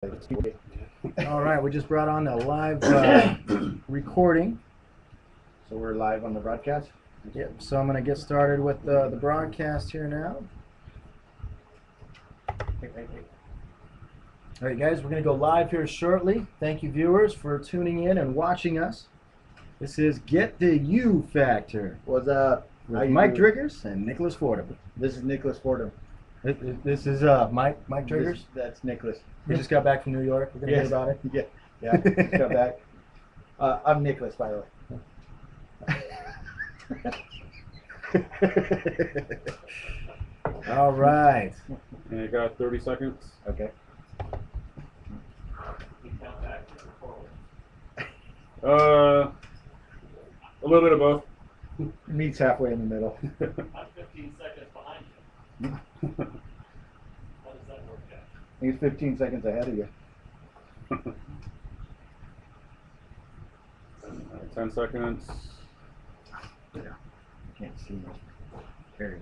All right, we just brought on a live recording. So we're live on the broadcast? Yep, so I'm going to get started with the broadcast here now. All right, guys, we're going to go live here shortly. Thank you, viewers, for tuning in and watching us. This is Get the You Factor What's up? with Mike Driggers and Nicholas Fordham. This is Nicholas Fordham. This is Mike Driggers. That's Nicholas. We just got back from New York. We're going to hear about it. Yeah, just got back. I'm Nicholas, by the way. All right. And you got 30 seconds. Okay. A little bit of both. Meets halfway in the middle. I'm 15 seconds behind you. How does that work out? He's 15 seconds ahead of you. 10 seconds. Yeah. I can't see much. Very.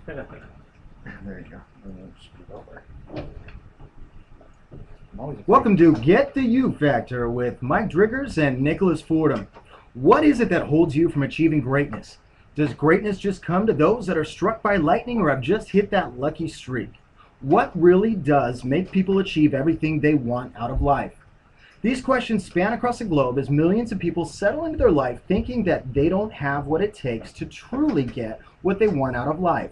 There you go. Scoot over. Welcome to Get the You Factor with Mike Driggers and Nicholas Fordham. What is it that holds you from achieving greatness? Does greatness just come to those that are struck by lightning or have just hit that lucky streak? What really does make people achieve everything they want out of life? These questions span across the globe as millions of people settle into their life thinking that they don't have what it takes to truly get what they want out of life.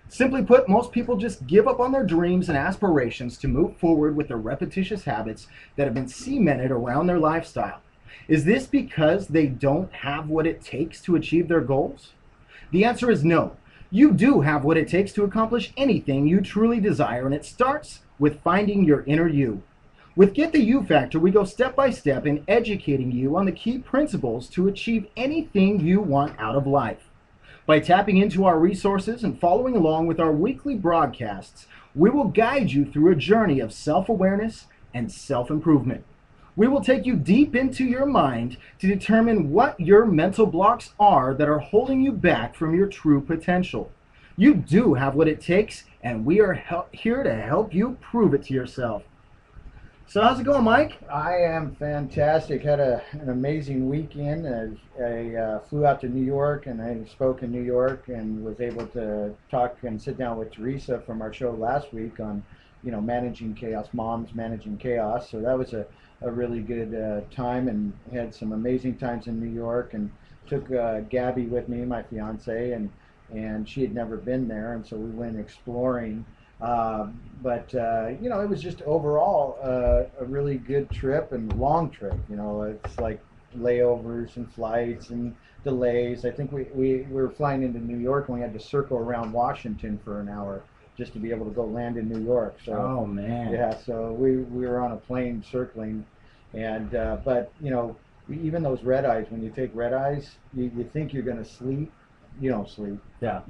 Simply put, most people just give up on their dreams and aspirations to move forward with their repetitious habits that have been cemented around their lifestyle. Is this because they don't have what it takes to achieve their goals? The answer is no. You do have what it takes to accomplish anything you truly desire, and it starts with finding your inner you. With Get the You Factor, we go step by step in educating you on the key principles to achieve anything you want out of life. By tapping into our resources and following along with our weekly broadcasts, we will guide you through a journey of self-awareness and self-improvement. We will take you deep into your mind to determine what your mental blocks are that are holding you back from your true potential. You do have what it takes, and we are here to help you prove it to yourself. So how's it going, Mike? I am fantastic. Had an amazing weekend. I flew out to New York and I spoke in New York and was able to talk and sit down with Teresa from our show last week on, managing chaos, moms managing chaos. So that was a really good time, and had some amazing times in New York, and took Gabby with me, my fiance, and she had never been there, and so we went exploring. But it was just overall a really good trip and long trip. It's like layovers and flights and delays. I think we were flying into New York and we had to circle around Washington for an hour just to be able to go land in New York. So, oh man. Yeah, so we were on a plane circling, and but even those red eyes, when you take red eyes, you think you're going to sleep. You don't sleep. Yeah.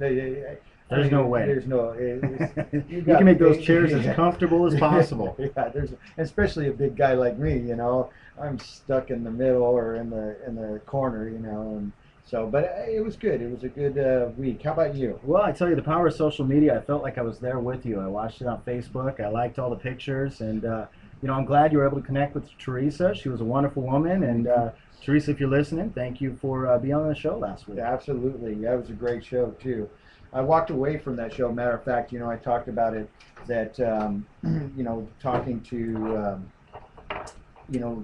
There's no way. There's no. You can make those chairs as comfortable as possible. Yeah, especially a big guy like me. I'm stuck in the middle or in the corner. And so, but it was good. It was a good week. How about you? Well, I tell you, the power of social media. I felt like I was there with you. I watched it on Facebook. I liked all the pictures, and I'm glad you were able to connect with Teresa. She was a wonderful woman, and Teresa, if you're listening, thank you for being on the show last week. Yeah, absolutely. That was a great show too. I walked away from that show. Matter of fact, I talked about it that, talking to,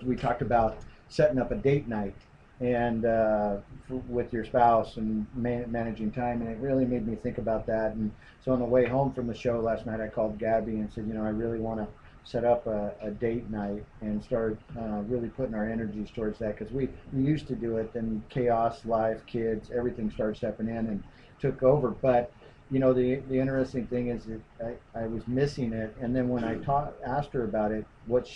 we talked about setting up a date night and with your spouse and managing time, and it really made me think about that. And so on the way home from the show last night, I called Gabby and said, I really want to set up a date night and start really putting our energies towards that, because we used to do it, then chaos, life, kids, everything started stepping in and took over. But the interesting thing is that I was missing it, and then when I asked her about it, what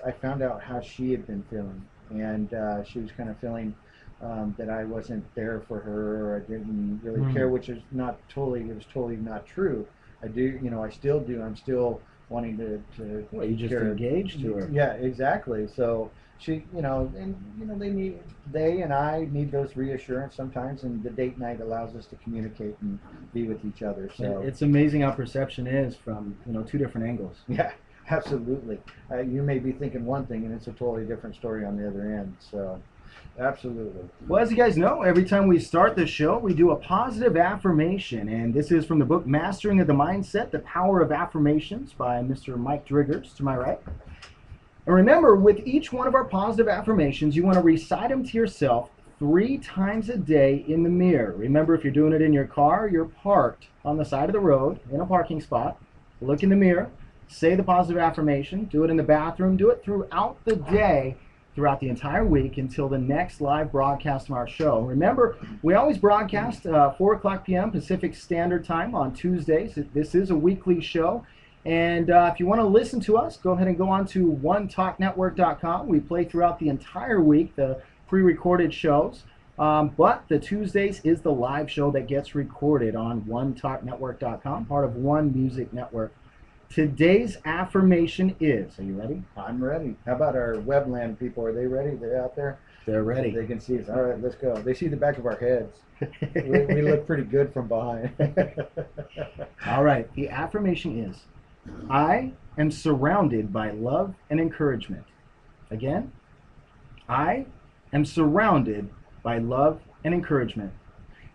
I found out how she had been feeling, and she was kind of feeling that I wasn't there for her, or I didn't really care, which is it was totally not true. I do, I still do. I'm still wanting to well, you just engaged to her. Yeah, exactly. So she, they and I need those reassurance sometimes, and the date night allows us to communicate and be with each other. So it's amazing how perception is from two different angles. Yeah, Absolutely. You may be thinking one thing and it's a totally different story on the other end. So, absolutely. Well, as you guys know, every time we start the show, we do a positive affirmation. And this is from the book Mastering of the Mindset, The Power of Affirmations by Mr. Mike Driggers, to my right. And remember, with each one of our positive affirmations, you want to recite them to yourself 3 times a day in the mirror. Remember, if you're doing it in your car, you're parked on the side of the road in a parking spot. Look in the mirror, say the positive affirmation, do it in the bathroom, do it throughout the day, throughout the entire week until the next live broadcast of our show. Remember, we always broadcast 4 o'clock p.m. Pacific Standard Time on Tuesdays. This is a weekly show. And if you want to listen to us, go ahead and go on to onetalknetwork.com. We play throughout the entire week, the pre-recorded shows. But the Tuesdays is the live show that gets recorded on onetalknetwork.com, part of One Music Network. Today's affirmation is, are you ready? I'm ready. How about our Webland people? Are they ready? They're out there? They're ready. They can see us. All right, let's go. They see the back of our heads. we look pretty good from behind. All right, the affirmation is, I am surrounded by love and encouragement. Again, I am surrounded by love and encouragement.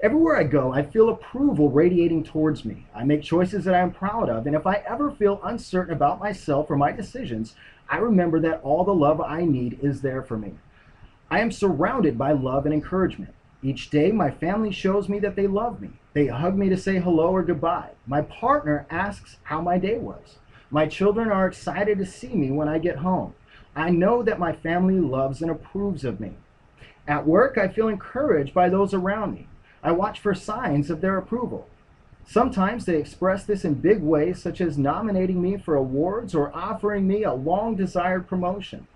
Everywhere I go, I feel approval radiating towards me. I make choices that I am proud of, and if I ever feel uncertain about myself or my decisions, I remember that all the love I need is there for me. I am surrounded by love and encouragement. Each day, my family shows me that they love me. They hug me to say hello or goodbye. My partner asks how my day was. My children are excited to see me when I get home. I know that my family loves and approves of me. At work, I feel encouraged by those around me. I watch for signs of their approval. Sometimes they express this in big ways, such as nominating me for awards or offering me a long-desired promotion.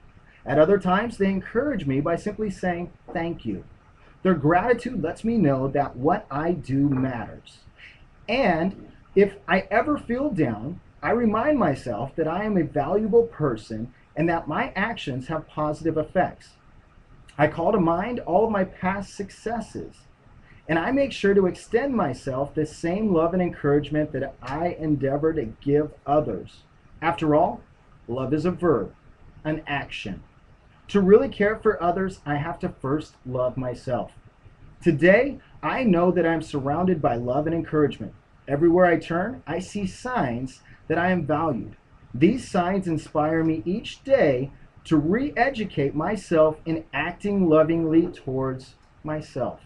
At other times, they encourage me by simply saying, thank you. Their gratitude lets me know that what I do matters. And if I ever feel down, I remind myself that I am a valuable person and that my actions have positive effects. I call to mind all of my past successes, and I make sure to extend myself the same love and encouragement that I endeavor to give others. After all, love is a verb, an action. To really care for others, I have to first love myself. Today, I know that I'm surrounded by love and encouragement. Everywhere I turn, I see signs that I am valued. These signs inspire me each day to re-educate myself in acting lovingly towards myself.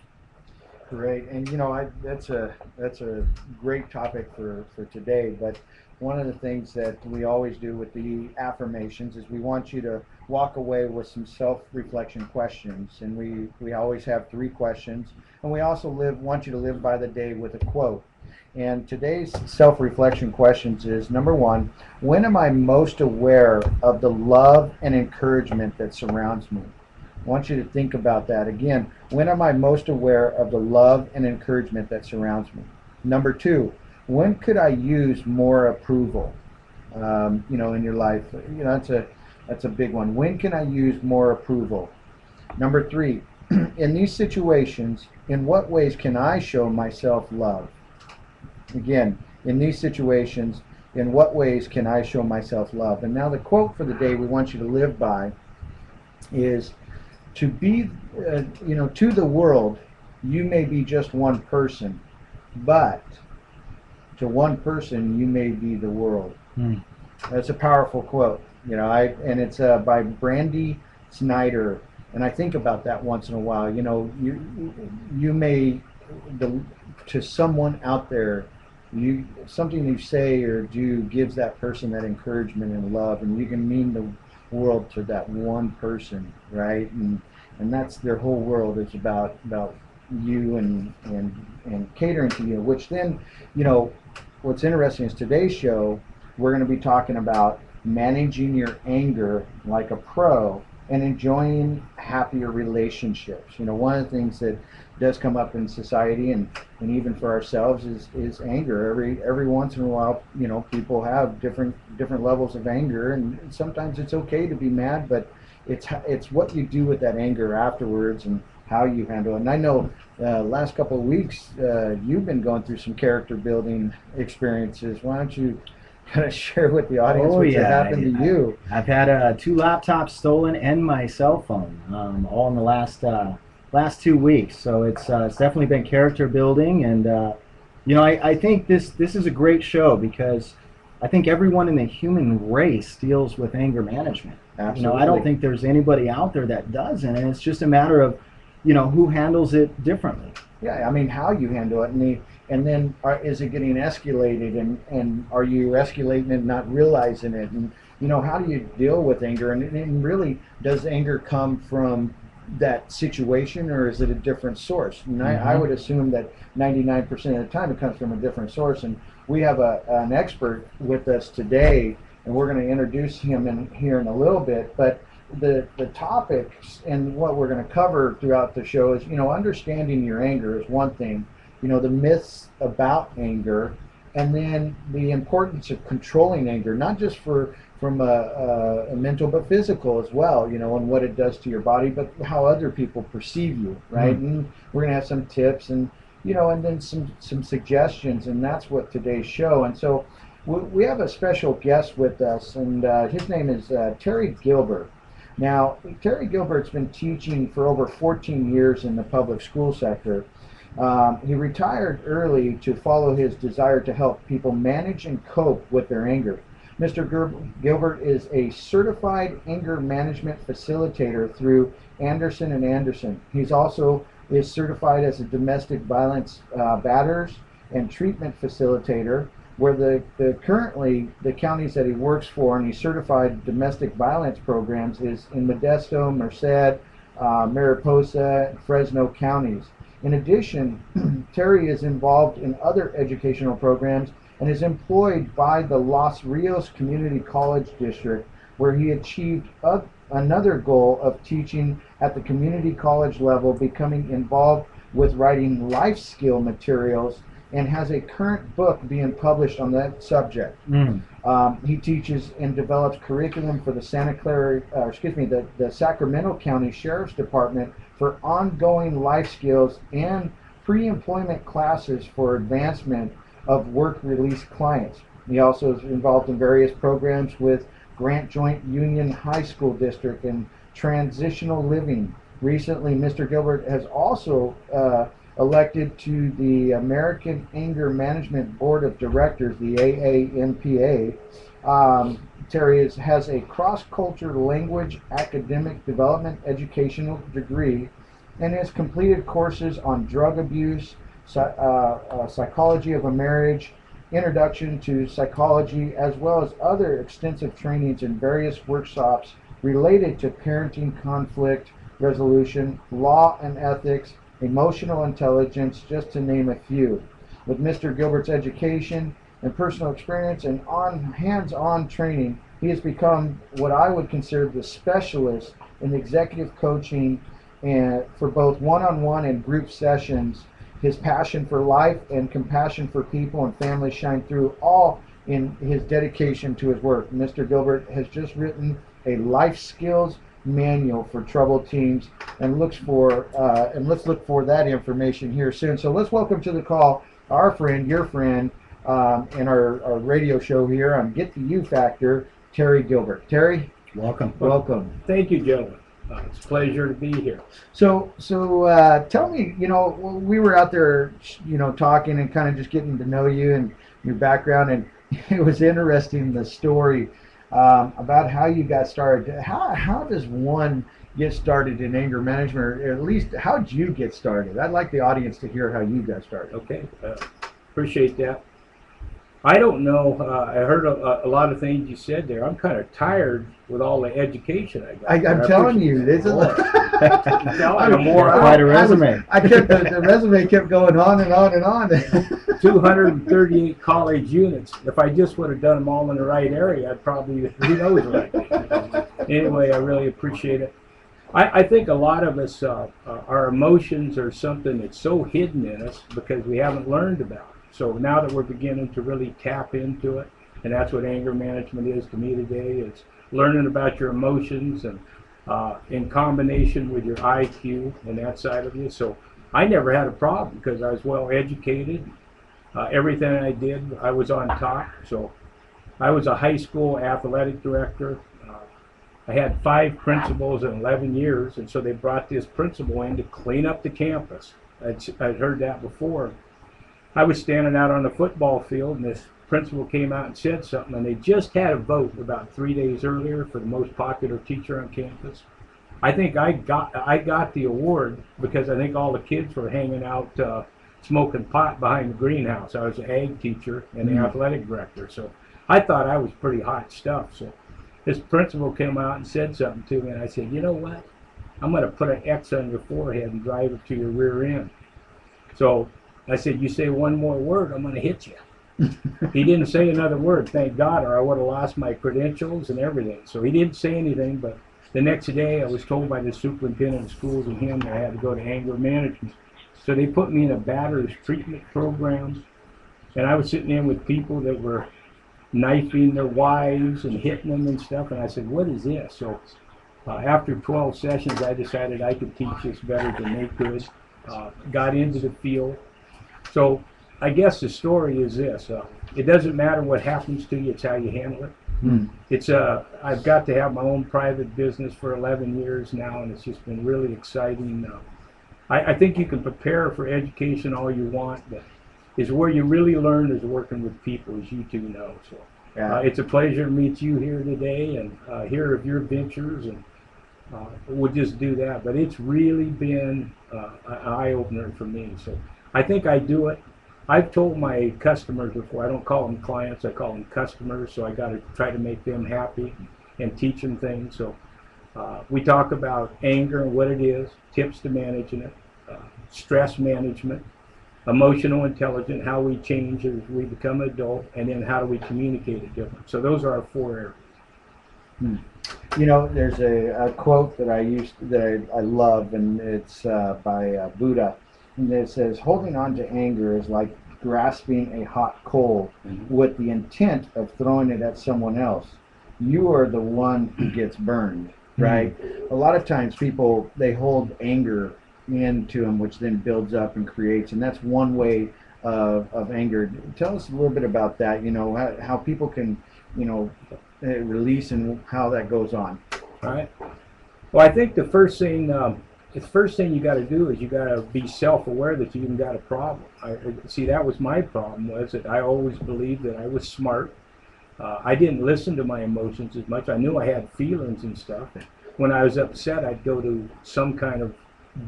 Great, and that's a great topic for today. But one of the things that we always do with the affirmations is we want you to walk away with some self-reflection questions, and we always have 3 questions, and we also want you to live by the day with a quote. And today's self-reflection questions is, number 1, when am I most aware of the love and encouragement that surrounds me? I want you to think about that. Again, when am I most aware of the love and encouragement that surrounds me? Number 2, when could I use more approval? In your life, that's a big one. When can I use more approval? Number 3, in these situations, in what ways can I show myself love? Again, in these situations, in what ways can I show myself love? And now the quote for the day we want you to live by is, to be, to the world, you may be just one person, but to one person, you may be the world. That's a powerful quote, and it's by Brandy Snyder, and I think about that once in a while. You may, to someone out there, something you say or do gives that person that encouragement and love, and you can mean the world to that one person, right? And that's their whole world is about you and catering to you. Which then, what's interesting is today's show, we're going to be talking about managing your anger like a pro and enjoying happier relationships. One of the things that does come up in society and even for ourselves is anger. Every once in a while, people have different levels of anger, and sometimes it's okay to be mad, but it's what you do with that anger afterwards and how you handle it. And I know last couple of weeks you've been going through some character building experiences. Why don't you Gotta share with the audience Oh what's yeah, happened to you. I've had 2 laptops stolen and my cell phone, all in the last 2 weeks. So it's definitely been character building, and I think this is a great show because I think everyone in the human race deals with anger management. Absolutely. I don't think there's anybody out there that doesn't, and it's just a matter of who handles it differently. Yeah, I mean, how you handle it, and then is it getting escalated, and are you escalating and not realizing it, and how do you deal with anger, and really, does anger come from that situation, or is it a different source? And I would assume that 99% of the time it comes from a different source, and we have an expert with us today, and we're going to introduce him here in a little bit, but the topics and what we're going to cover throughout the show is, understanding your anger is one thing, the myths about anger, and then the importance of controlling anger, not just from a mental but physical as well, and what it does to your body, but how other people perceive you, right? And we're going to have some tips and and then some suggestions, and that's what today's show. And so we have a special guest with us, and his name is Terry Gilbert. Now, Terry Gilbert's been teaching for over 14 years in the public school sector. He retired early to follow his desire to help people manage and cope with their anger. Mr. Gilbert is a certified anger management facilitator through Anderson and Anderson. He's also is certified as a domestic violence batters and treatment facilitator, where currently the counties that he works for, and he's certified domestic violence programs, is in Modesto, Merced, Mariposa, and Fresno counties. In addition, Terry is involved in other educational programs and is employed by the Los Rios Community College District, where he achieved another goal of teaching at the community college level, becoming involved with writing life skill materials, and has a current book being published on that subject. He teaches and develops curriculum for the the Sacramento County Sheriff's Department for ongoing life skills and pre-employment classes for advancement of work release clients. He also is involved in various programs with Grant Joint Union High School District and Transitional Living. Recently, Mr. Gilbert has also elected to the American Anger Management Board of Directors, the AAMPA. Terry has a cross-culture language academic development educational degree and has completed courses on drug abuse, psychology of a marriage, introduction to psychology, as well as other extensive trainings and various workshops related to parenting, conflict resolution, law and ethics, emotional intelligence, just to name a few. With Mr. Gilbert's education and personal experience and hands-on training, he has become what I would consider the specialist in executive coaching and for both one-on-one and group sessions. His passion for life and compassion for people and families shine through all in his dedication to his work. Mr. Gilbert has just written a life skills manual for troubled teens, and let's look for that information here soon. So let's welcome to the call our friend, your friend, in our radio show here on Get the You Factor, Terry Gilbert. Terry, Welcome. welcome. Thank you, gentlemen. It's a pleasure to be here. So tell me, we were out there, talking and kind of just getting to know you and your background, and it was interesting, the story about how you got started. How does one get started in anger management, or at least how did you get started? I'd like the audience to hear how you got started. Okay, appreciate that. I don't know. I heard a lot of things you said there. I'm kind of tired with all the education I got. I'm telling you, this is quite a resume. The resume kept going on and on and on. 238 college units. If I just would have done them all in the right area, I'd probably, who knows what I'd be. Anyway, I really appreciate it. I think a lot of us, our emotions are something that's so hidden in us because we haven't learned about it. So now that we're beginning to really tap into it, and that's what anger management is to me today, it's learning about your emotions and in combination with your IQ and that side of you. So I never had a problem because I was well educated. Everything I did, I was on top. So I was a high school athletic director. I had 5 principals in 11 years, and so they brought this principal in to clean up the campus. I'd heard that before. I was standing out on the football field, and this principal came out and said something, and they just had a vote about 3 days earlier for the most popular teacher on campus. I think I got the award because I think all the kids were hanging out smoking pot behind the greenhouse. I was an ag teacher and the athletic director, so I thought I was pretty hot stuff. So this principal came out and said something to me, and I said, you know what? I'm going to put an X on your forehead and drive it to your rear end. So I said, you say one more word, I'm going to hit you. He didn't say another word, thank God, or I would have lost my credentials and everything. So he didn't say anything, but the next day I was told by the superintendent of schools and him that I had to go to anger management. So they put me in a batter's treatment program, and I was sitting in with people that were knifing their wives and hitting them and stuff, and I said, what is this? So after 12 sessions, I decided I could teach this better than they could. Got into the field. So I guess the story is this. It doesn't matter what happens to you, it's how you handle it. It's I've got to have my own private business for 11 years now, and it's just been really exciting. I think you can prepare for education all you want, but is where you really learn is working with people, as you two know. So it's a pleasure to meet you here today and hear of your ventures, and we'll just do that. But it's really been an eye-opener for me. So I think I do it. I've told my customers before, I don't call them clients, I call them customers, so I got to try to make them happy and teach them things. So we talk about anger and what it is, tips to managing it, stress management, emotional intelligence, how we change as we become an adult, and then how do we communicate it different. So those are our 4 areas. You know, there's a quote that I love, and it's by Buddha, and it says, holding on to anger is like grasping a hot coal with the intent of throwing it at someone else. You are the one who gets burned, right? A lot of times people, they hold anger into them, which then builds up and creates, and that's one way of anger. Tell us a little bit about that, you know, how people can, you know, release and how that goes on. All right. Well, I think the first thing you got to do is you got to be self-aware that you even got a problem. See, that was my problem, was that I always believed that I was smart. I didn't listen to my emotions as much. I knew I had feelings and stuff. When I was upset, I'd go to some kind of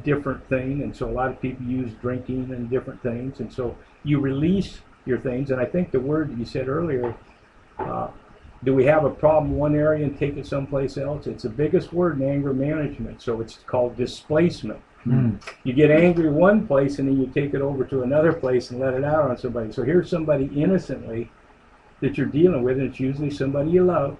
different thing, and so a lot of people use drinking and different things, and so you release your things. And I think the word that you said earlier, do we have a problem in one area and take it someplace else? It's the biggest word in anger management, so it's called displacement. You get angry one place and then you take it over to another place and let it out on somebody. So here's somebody innocently that you're dealing with, and it's usually somebody you love,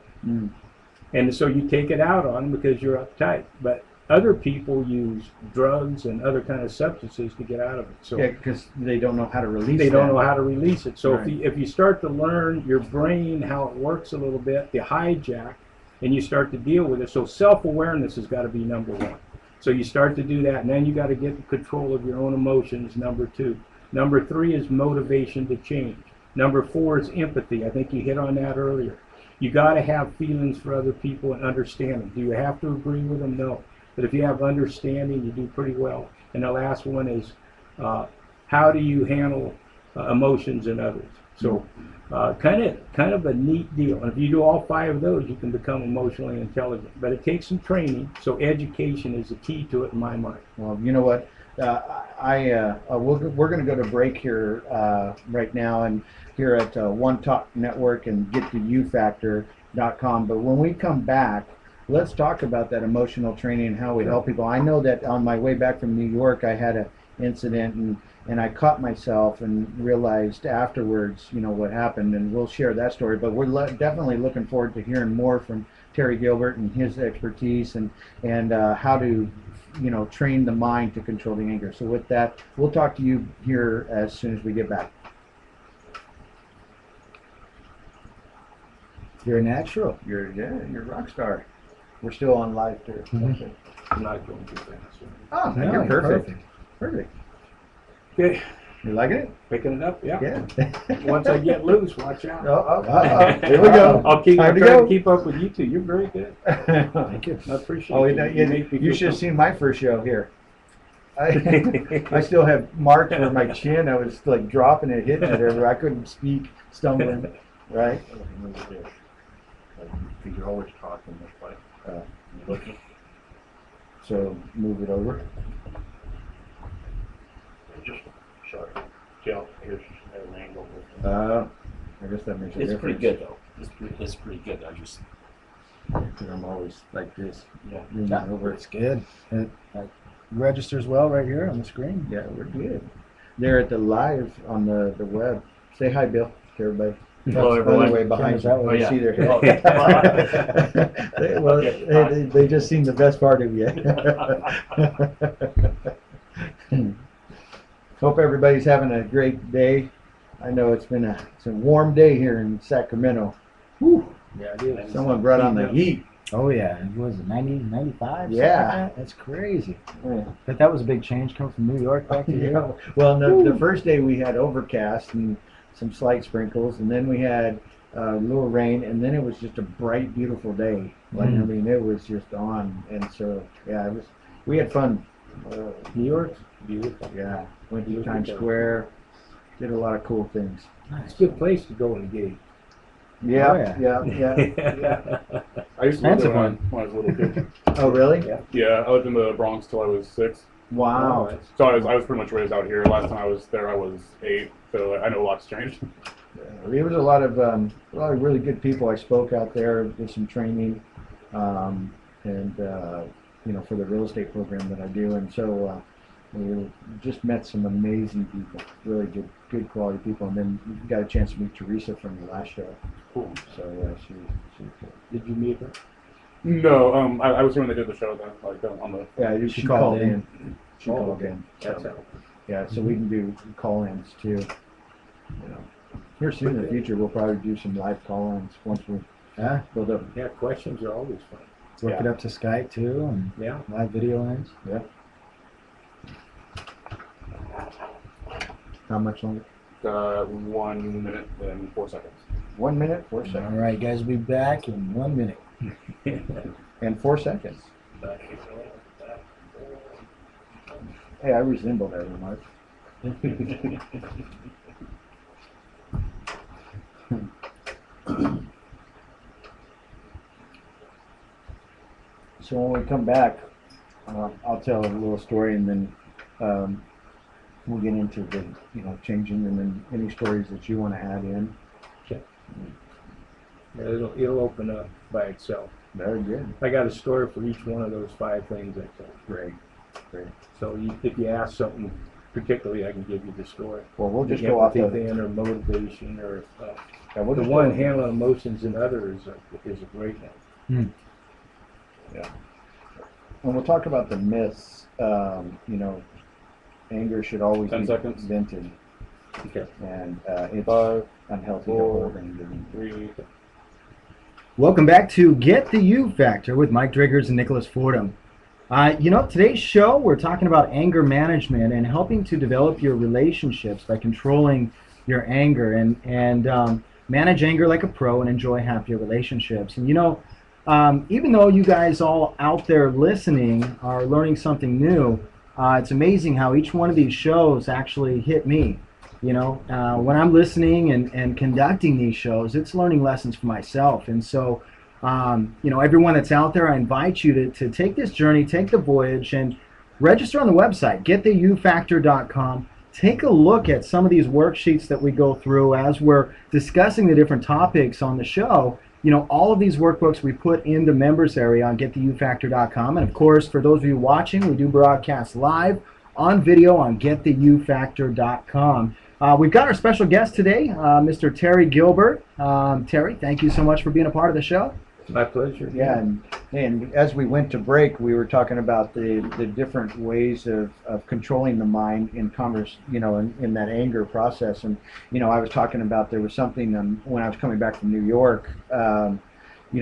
and so you take it out on them because you're uptight. But other people use drugs and other kind of substances to get out of it. So Yeah, because they don't know how to release it. they don't know how to release it. So Right. if you start to learn your brain, how it works a little bit, the hijack, and you start to deal with it. So self-awareness has got to be number 1. So you start to do that, and then you got to get control of your own emotions, number 2. Number 3 is motivation to change. Number 4 is empathy. I think you hit on that earlier. You got to have feelings for other people and understand them. Do you have to agree with them? No. But if you have understanding, you do pretty well. And the last one is how do you handle emotions in others? So kind of a neat deal. And if you do all 5 of those, you can become emotionally intelligent. But it takes some training, so education is the key to it in my mind. Well, you know what? We're going to go to break here right now, and here at One Talk Network and GettheYouFactor.com. But when we come back, let's talk about that emotional training and how we help people. I know that on my way back from New York, I had an incident, and I caught myself and realized afterwards, you know, what happened, and we'll share that story. But we're definitely looking forward to hearing more from Terry Gilbert and his expertise and how to, you know, train the mind to control the anger. So with that, we'll talk to you here as soon as we get back. You're a natural. You're a rock star. We're still on live too. I'm not going too fast. Oh, No, you're you're perfect. Perfect. Okay, You liking it? Picking it up, yeah. Yeah. Once I get loose, watch out. Here we go. I'll keep. Time I'm to trying go. to keep up with you two. You're very good. Thank you. I appreciate Oh, it. you, make me you feel should have seen my first show here. I still have marks where my chin, I was like dropping it, hitting it everywhere. I couldn't speak, stumbling, right? Because you're always talking this way. Looking. So move it over. Just sorry. Joe, here's an angle. I guess that makes a difference. It's pretty good though. It's pretty good. I just Because I'm always like this. yeah. Leaning Yeah, over. it's good. It registers well right here on the screen. Yeah, we're good. They're at the live on the web. Say hi, Bill, to everybody. Hello, That's everyone. the way behind you. Camera's that way. Oh, yeah. See their head. Well, they just seen the best part of you. Hope everybody's having a great day. I know it's been it's a warm day here in Sacramento. Whew. Yeah, it is. Someone brought on the heat. Oh yeah, it was 90, 95. Yeah. That's crazy. Yeah. But that was a big change coming from New York back to here. Yeah. Well, the first day we had overcast and some slight sprinkles, and then we had a little rain, and then it was just a bright, beautiful day. Like I mean, it was just on, and so yeah, it was. We had fun. New York's beautiful. Yeah, went to Times Square, did a lot of cool things. It's a good place to go and gauge. Yeah, Oh, yeah. I used to live Expensive there when I was a little kid. Oh, really? Yeah. Yeah, I lived in the Bronx till I was 6. Wow. So I was pretty much raised out here. Last time I was there, I was 8. So I know a lot's changed. There was a lot of really good people. I spoke out there, did some training, and you know, for the real estate program that I do, and so we just met some amazing people, really good quality people, and then got a chance to meet Teresa from the last show. Cool. So yeah, she Did you meet her? No, I was here when they did the show then, like on the. yeah she called called in. in. She Oh, called okay. in. That's So, how. yeah, so we can do call-ins too. You know, here soon in the future we'll probably do some live call-ins once we Yeah, build up. Yeah, questions are always fun. work Yeah. it up to Skype too, and Yeah. live video lines. Yeah. How much longer? 1 minute and 4 seconds. 1 minute, 4 All seconds. right, guys, we'll be back in 1 minute. And 4 seconds. Hey, I resemble that remark. So when we come back, I'll tell a little story, and then we'll get into the changing, and then any stories that you want to add in. Yeah, it'll open up by itself. Very good. I got a story for each one of those 5 things I told. Great. Great. So if you ask something particularly, I can give you the story. Well, we'll just You go have off to the. think then, or motivation, or Yeah, we'll the just one go- handling emotions and others is a great one. And we'll talk about the myths. Anger should always 10 be seconds. vented, Okay. and it's 5, unhealthy to 4, hold anger. 3. Welcome back to Get the You Factor with Mike Driggers and Nicholas Fordham. Today's show, we're talking about anger management and helping to develop your relationships by controlling your anger and manage anger like a pro and enjoy happier relationships. And even though you guys all out there listening are learning something new, it's amazing how each one of these shows actually hit me. When I'm listening and conducting these shows, it's learning lessons for myself. And so, everyone that's out there, I invite you to take this journey, take the voyage, and register on the website, GettheYouFactor.com. Take a look at some of these worksheets that we go through as we're discussing the different topics on the show. All of these workbooks we put in the members area on GettheYouFactor.com. And of course, for those of you watching, we do broadcast live on video on GettheYouFactor.com. We've got our special guest today, Mr. Terry Gilbert. Terry, thank you so much for being a part of the show. My pleasure. Yeah, and as we went to break, we were talking about the different ways of controlling the mind in converse, in that anger process. And I was talking about there was something when I was coming back from New York. We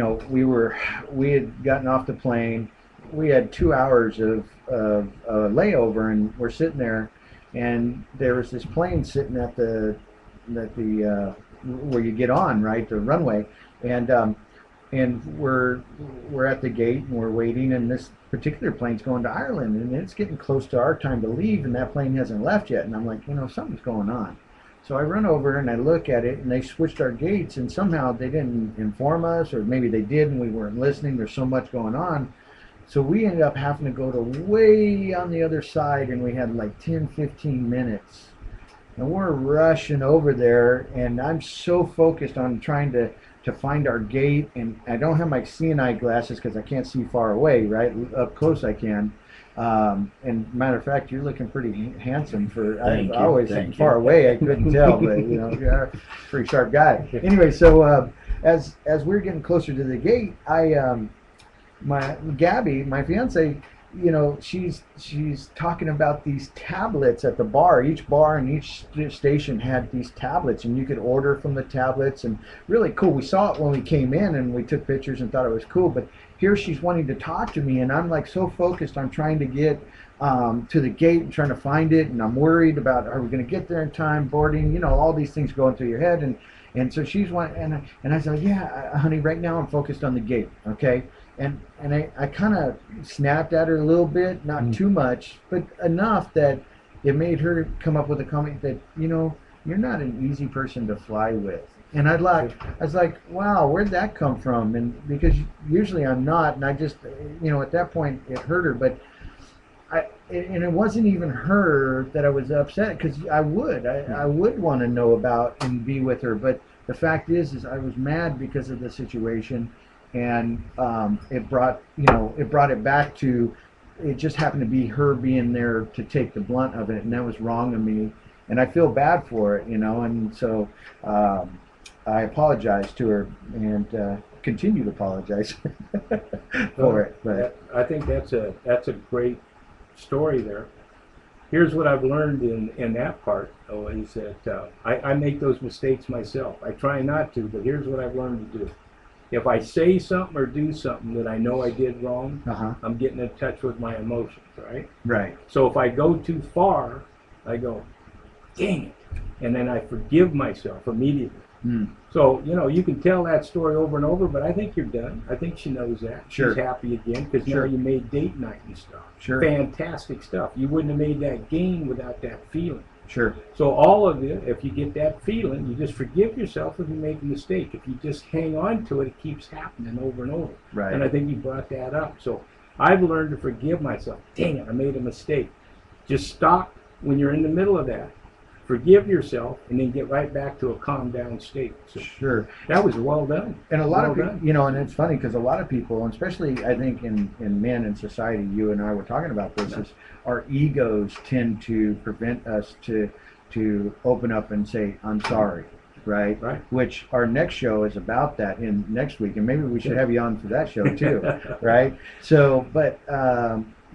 had gotten off the plane. We had 2 hours of layover, and we're sitting there. and there was this plane sitting at the where you get on, right, the runway, and we're at the gate and we're waiting, and this particular plane's going to Ireland, and it's getting close to our time to leave, and that plane hasn't left yet, and I'm like, something's going on. So I run over and I look at it, and they switched our gates, and somehow they didn't inform us, or maybe they did and we weren't listening. There's so much going on. So we ended up having to go to way on the other side, and we had like 10, 15 minutes. And we're rushing over there, and I'm so focused on trying to find our gate, and I don't have my seeing eye glasses because I can't see far away, right? Up close I can. And matter of fact, you're looking pretty handsome for, I always far away, I couldn't tell, but you're a pretty sharp guy. Anyway, so as we're getting closer to the gate, Gabby, my fiance, she's talking about these tablets at the bar. Each bar and each station had these tablets, and you could order from the tablets, and really cool. We saw it when we came in, and we took pictures and thought it was cool, but here she's wanting to talk to me, and I'm like so focused on trying to get to the gate and trying to find it, and I'm worried about, are we going to get there in time, boarding, all these things going through your head, and so she's and I said, yeah, honey, right now I'm focused on the gate, okay? And I kind of snapped at her a little bit, not too much, but enough that it made her come up with a comment that, you're not an easy person to fly with. And I was like, wow, where'd that come from? And because usually I'm not, and I just, at that point it hurt her, but and it wasn't even her that I was upset, because I would want to know about and be with her, but the fact is I was mad because of the situation. And it brought it back to, it just happened to be her being there to take the blunt of it, and that was wrong of me, and I feel bad for it, and so I apologize to her, and continue to apologize for it. But I think that's a great story there. Here's what I've learned in that part, though, is that I make those mistakes myself. I try not to, but here's what I've learned to do. If I say something or do something that I know I did wrong, I'm getting in touch with my emotions, right? Right. So if I go too far, I go, dang it, and then I forgive myself immediately. So, you can tell that story over and over, but I think you're done. I think she knows that. Sure. She's happy again, because now you made date night and stuff. Sure. Fantastic stuff. You wouldn't have made that game without that feeling. Sure. So all of it, if you get that feeling, you just forgive yourself if you make a mistake. If you just hang on to it, it keeps happening over and over. Right. And I think you brought that up. So I've learned to forgive myself. Dang it, I made a mistake. Just stop when you're in the middle of that. Forgive yourself, and then get right back to a calm down state. So sure. That was well done. And a lot of people, and it's funny because a lot of people, and especially I think in men in society, you and I were talking about this, is our egos tend to prevent us to open up and say, I'm sorry, right? Right. Which our next show is about that in next week, and maybe we should have you on for that show too, right? So, but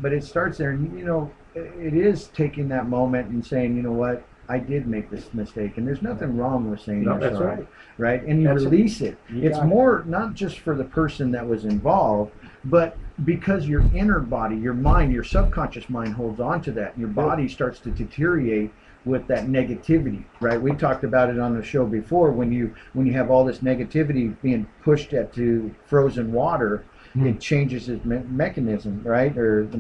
it starts there, and it is taking that moment and saying, you know what, I did make this mistake, and there's nothing wrong with saying you're that's sorry, right? And you release it. It's more not just for the person that was involved, but because your inner body, your mind, your subconscious mind holds on to that, and your body starts to deteriorate with that negativity, right? We talked about it on the show before. When you have all this negativity being pushed to frozen water, it changes its mechanism, right? Or the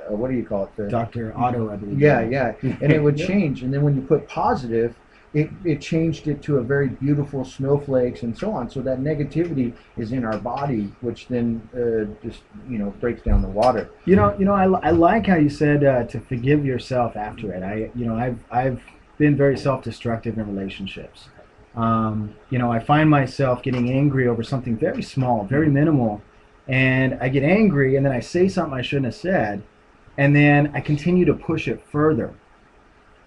what do you call it? Dr. Otto, I believe. Yeah. And it would change. And then when you put positive, it changed it to a very beautiful snowflakes and so on. So that negativity is in our body, which then just breaks down the water. I like how you said to forgive yourself after it. I've been very self-destructive in relationships. I find myself getting angry over something very small, very minimal. And I get angry, and then I say something I shouldn't have said, and then I continue to push it further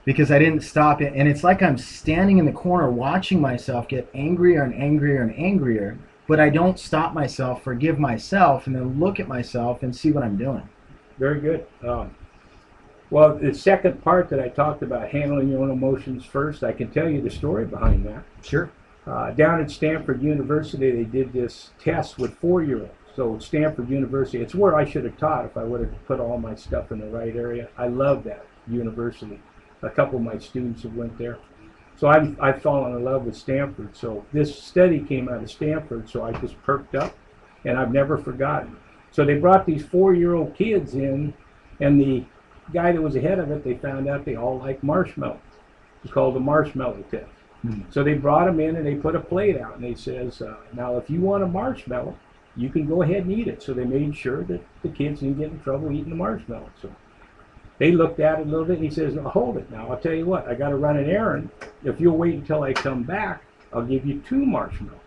because I didn't stop it. And it's like I'm standing in the corner watching myself get angrier and angrier and angrier, but I don't stop myself, forgive myself, and then look at myself and see what I'm doing. Very good. Well, the second part that I talked about, handling your own emotions first, I can tell you the story behind that. Sure. Down at Stanford University, they did this test with 4-year-olds. So Stanford University, it's where I should have taught if I would have put all my stuff in the right area. I love that university. a couple of my students who went there. So I've fallen in love with Stanford. So this study came out of Stanford, so I just perked up, and I've never forgotten. So they brought these 4-year-old kids in, and the guy that was ahead of it, they found out they all like marshmallows. It's called the marshmallow test. So they brought them in, and they put a plate out, and they says, now if you want a marshmallow, you can go ahead and eat it. So they made sure that the kids didn't get in trouble eating the marshmallow. So they looked at it a little bit, and he says, "Now hold it. Now I'll tell you what. I got to run an errand. If you'll wait until I come back, I'll give you 2 marshmallows."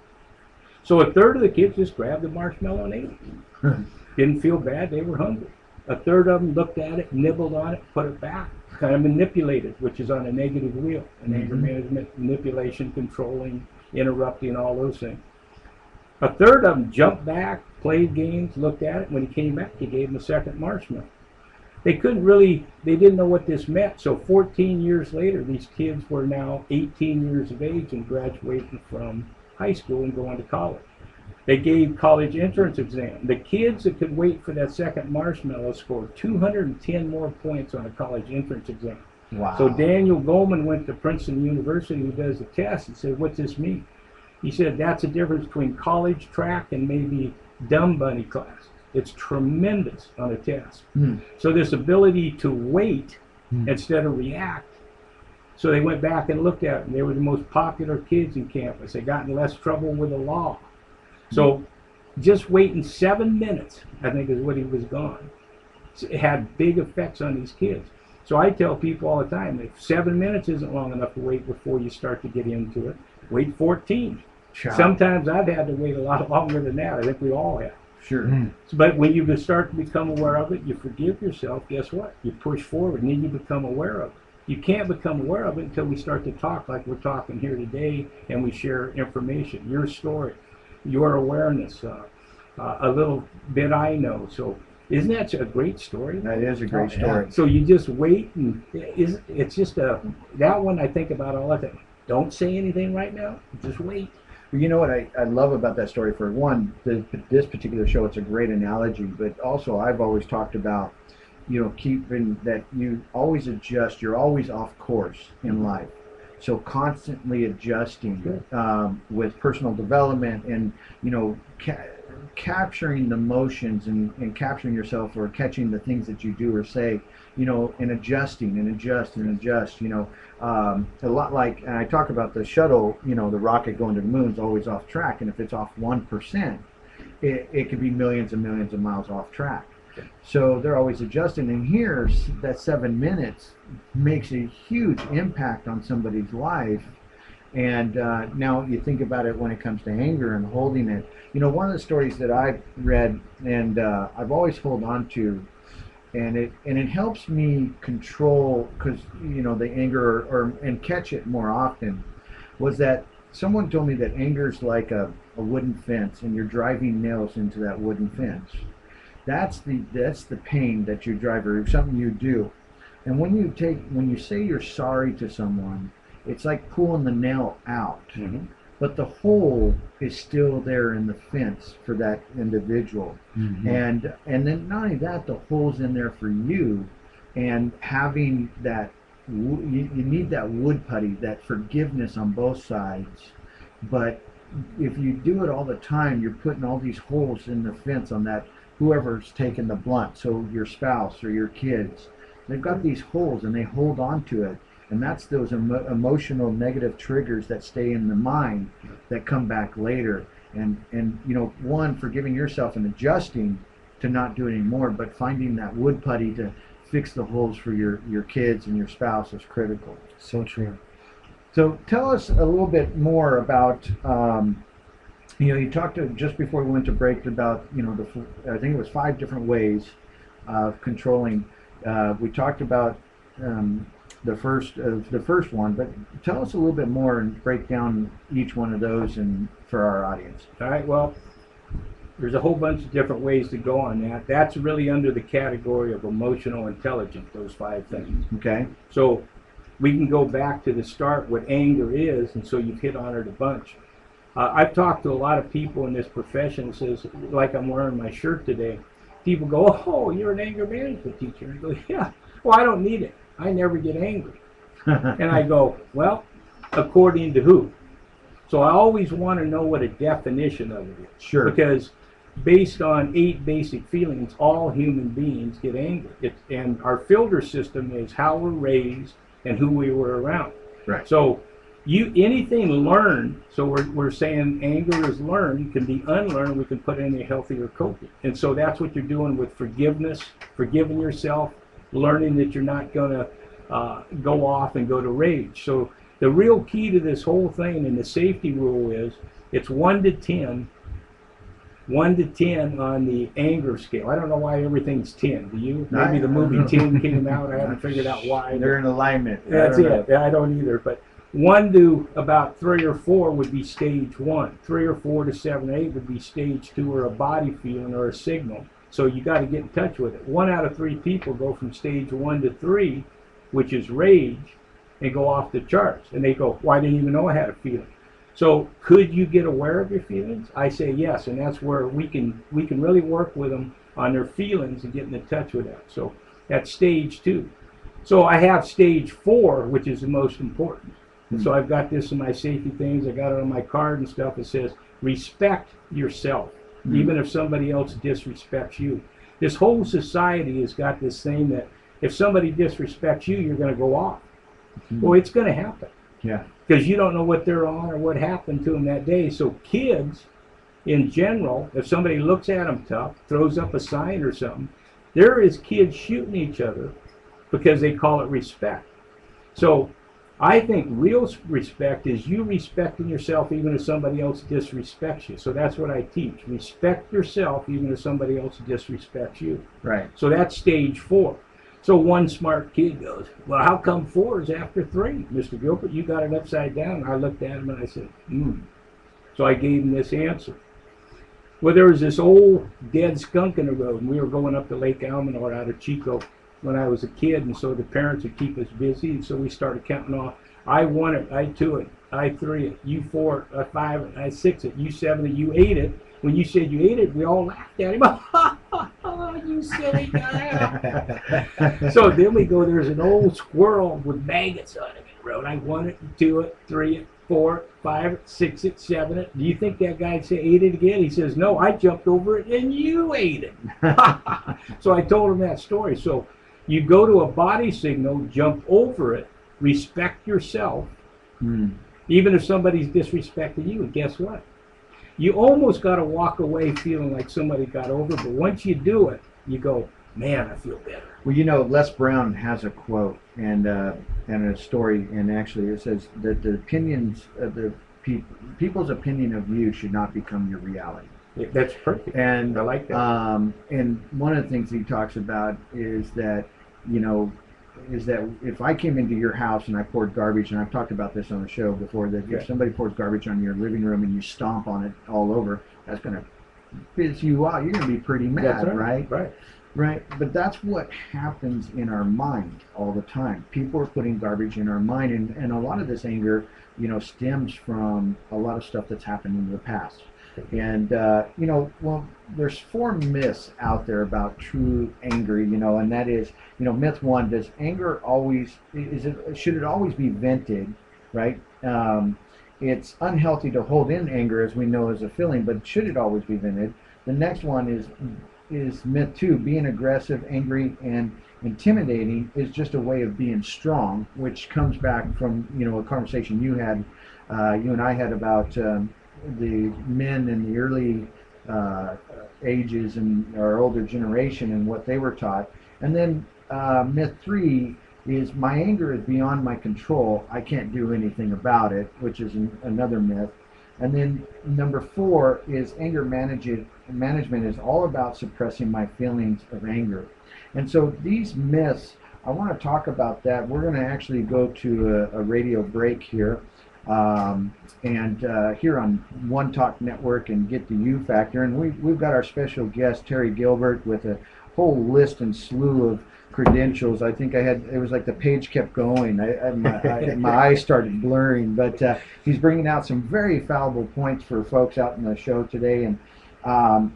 So a third of the kids just grabbed the marshmallow and ate it. Didn't feel bad. They were hungry. A third of them looked at it, nibbled on it, put it back, kind of manipulated, which is on a negative wheel. And anger management, manipulation, controlling, interrupting, all those things. A third of them jumped back, played games, looked at it. When he came back, he gave him a second marshmallow. They didn't know what this meant. So 14 years later, these kids were now 18 years of age and graduating from high school and going to college. They gave college entrance exam. The kids that could wait for that second marshmallow scored 210 more points on a college entrance exam. Wow. So Daniel Goleman went to Princeton University, who does the test, and said, "What's this mean?" He said, "That's the difference between college track and maybe dumb bunny class. It's tremendous on a test." So this ability to wait instead of react. So they went back and looked at it, and they were the most popular kids in campus. They got in less trouble with the law. So just waiting 7 minutes, I think, is what he was gone. It had big effects on these kids. So I tell people all the time, if 7 minutes isn't long enough to wait before you start to get into it, wait 14. Sure. Sometimes I've had to wait a lot longer than that. I think we all have. Sure. But when you start to become aware of it, you forgive yourself, guess what? You push forward, and then you become aware of it. You can't become aware of it until we start to talk like we're talking here today, and we share information, your story, your awareness, a little bit I know. So isn't that a great story? That is a great story. So you just wait, and it's just that one I think about all the time. Don't say anything right now, just wait. Well, you know what I love about that story? For one, this particular show, it's a great analogy, but also I've always talked about, keeping that you always adjust, you're always off course in life. So constantly adjusting with personal development and, capturing the emotions and capturing yourself or catching the things that you do or say, and adjusting and adjust and adjust, a lot like, and I talk about the shuttle, the rocket going to the moon is always off track. And if it's off 1%, it could be millions and millions of miles off track. So they're always adjusting. And here's that 7 minutes makes a huge impact on somebody's life. And now you think about it when it comes to anger and holding it. One of the stories that I've read and I've always held on to, and it helps me control, because the anger and catch it more often, was that someone told me that anger is like a wooden fence, and you're driving nails into that wooden fence. That's the pain that you drive, or something you do. And when you say you're sorry to someone, it's like pulling the nail out. But the hole is still there in the fence for that individual. And then not only that, the hole's in there for you. And having that, you need that wood putty, that forgiveness on both sides. But if you do it all the time, you're putting all these holes in the fence on that, whoever's taking the blunt, so your spouse or your kids, they've got these holes and they hold on to it. And that's those emotional negative triggers that stay in the mind that come back later. And one, forgiving yourself and adjusting to not do it anymore, but finding that wood putty to fix the holes for your kids and your spouse is critical. So true. So tell us a little bit more about, you talked just before we went to break about, I think it was 5 different ways of controlling. We talked about the first one, but tell us a little bit more and break down each one of those and for our audience. All right, well, there's a whole bunch of different ways to go on that. That's really under the category of emotional intelligence, those 5 things. Okay. So we can go back to the start, what anger is, and so you've hit on it a bunch. I've talked to a lot of people in this profession, says, like I'm wearing my shirt today, people go, "Oh, you're an anger management teacher." And I go, "Yeah, well, I don't need it. I never get angry." And I go, well, according to who? So I always want to know what a definition of it is. Sure. Because based on 8 basic feelings, all human beings get angry. And our filter system is how we're raised and who we were around. Right. So anything learned, so we're saying anger is learned, can be unlearned, we can put in a healthier coping. And so that's what you're doing with forgiveness, forgiving yourself, learning that you're not going to go off and go to rage. So the real key to this whole thing and the safety rule is it's 1 to 10. 1 to 10 on the anger scale. I don't know why everything's 10. Do you? Maybe the movie 10 came out. I haven't figured out why. They're in alignment. That's it. Yeah, I don't either. But 1 to about 3 or 4 would be stage 1. 3 or 4 to 7 or 8 would be stage 2, or a body feeling or a signal. So you got to get in touch with it. 1 out of 3 people go from stage 1 to 3, which is rage, and go off the charts. And they go, well, I didn't even know I had a feeling. So could you get aware of your feelings? I say yes, and that's where we can really work with them on their feelings and getting in touch with that. So that's stage 2. So I have stage 4, which is the most important. And so I've got this in my safety things. I got it on my card and stuff. It says, respect yourself, even if somebody else disrespects you. This whole society has got this thing that if somebody disrespects you, you're going to go off. Well, it's going to happen. Yeah. Because you don't know what they're on or what happened to them that day. So kids, in general, if somebody looks at them tough, throws up a sign or something, there is kids shooting each other because they call it respect. So I think real respect is you respecting yourself even if somebody else disrespects you. So that's what I teach. Respect yourself even if somebody else disrespects you. Right. So that's stage 4. So one smart kid goes, well, how come 4 is after 3? Mr. Gilbert, you got it upside down. I looked at him and I said, So I gave him this answer. Well, there was this old dead skunk in the road, and we were going up to Lake Almanor out of Chico when I was a kid, and so the parents would keep us busy, and so we started counting off. I 1 it, I 2 it, I 3 it, you 4 it, I 5 it, I 6 it, you 7 it, you 8 it. When you said you ate it, we all laughed at him. You silly guy. So then we go, there's an old squirrel with maggots on him in the road. I 1 it, 2 it, 3 it, 4 it, 5 it, 6 it, 7 it. Do you think that guy say ate it again? He says, no, I jumped over it and you ate it. So I told him that story. So you go to a body signal, jump over it, respect yourself, even if somebody's disrespecting you. And guess what? You almost got to walk away feeling like somebody got over, but once you do it, you go, man, I feel better. Well, you know, Les Brown has a quote and a story, and actually it says that the opinions of the people's opinion of you should not become your reality. Yeah, that's perfect. And I like that. And one of the things he talks about is that, you know, is that if I came into your house and I poured garbage, and I've talked about this on the show before, that if somebody pours garbage on your living room and you stomp on it all over, that's going to piss you off. You're going to be pretty mad, That's right? Right. Right. But that's what happens in our mind all the time. People are putting garbage in our mind, and a lot of this anger, you know, stems from a lot of stuff that's happened in the past. And, you know, well, there's 4 myths out there about true anger, you know, and that is, you know, myth 1, does anger always, should it always be vented, right? It's unhealthy to hold in anger, as we know, as a feeling, but should it always be vented? The next one is myth 2, being aggressive, angry, and intimidating is just a way of being strong, which comes back from, you know, a conversation you and I had about the men in the early ages and our older generation and what they were taught. And then myth 3 is my anger is beyond my control. I can't do anything about it, which is another myth. And then number 4 is anger management is all about suppressing my feelings of anger. And so these myths, I want to talk about that. We're going to actually go to a radio break here. And here on One Talk Network and Get the You Factor, and we've got our special guest Terry Gilbert with a whole list and slew of credentials. I think it was like the page kept going. My eyes started blurring, but he's bringing out some very valuable points for folks out in the show today. And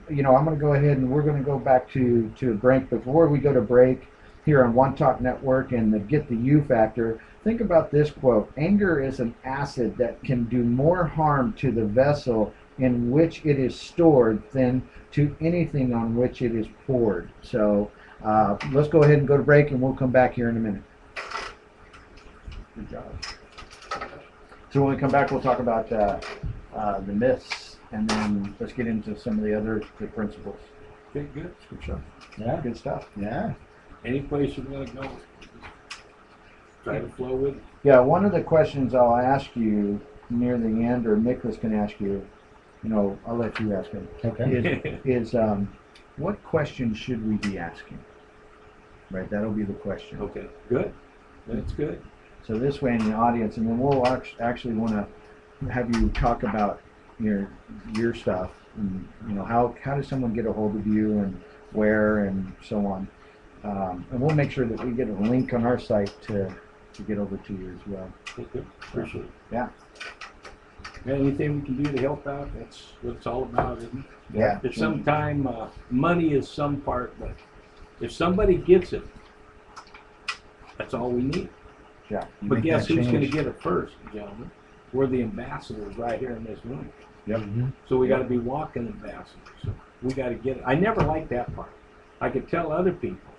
you know, I'm going to go ahead and we're going to go back to a break. Before we go to break, here on One Talk Network and the Get the You Factor, think about this quote. Anger is an acid that can do more harm to the vessel in which it is stored than to anything on which it is poured. So let's go ahead and go to break, and we'll come back here in a minute. Good job. So when we come back, we'll talk about the myths, and then let's get into some of the other good principles. Okay, good. Good stuff. Yeah. Good stuff. Yeah. Any place you want to go, try to flow with it. Yeah, one of the questions I'll ask you near the end, or Nicholas can ask you, I'll let you ask him, Okay. is what questions should we be asking? Right, that'll be the question. Okay, good. That's good. So this way in the audience, and then we'll actually want to have you talk about your stuff, and how does someone get a hold of you, and where, and so on. And we'll make sure that we get a link on our site to get over to you as well. Okay, appreciate it. Yeah. Anything we can do to help out, that's what it's all about, isn't it? Yeah. At some time, money is some part, but if somebody gets it, that's all we need. Yeah. But guess who's going to change. get it first, gentlemen? We're the ambassadors right here in this room. Yep. So we got to be walking ambassadors. So we got to get it. I never liked that part. I could tell other people,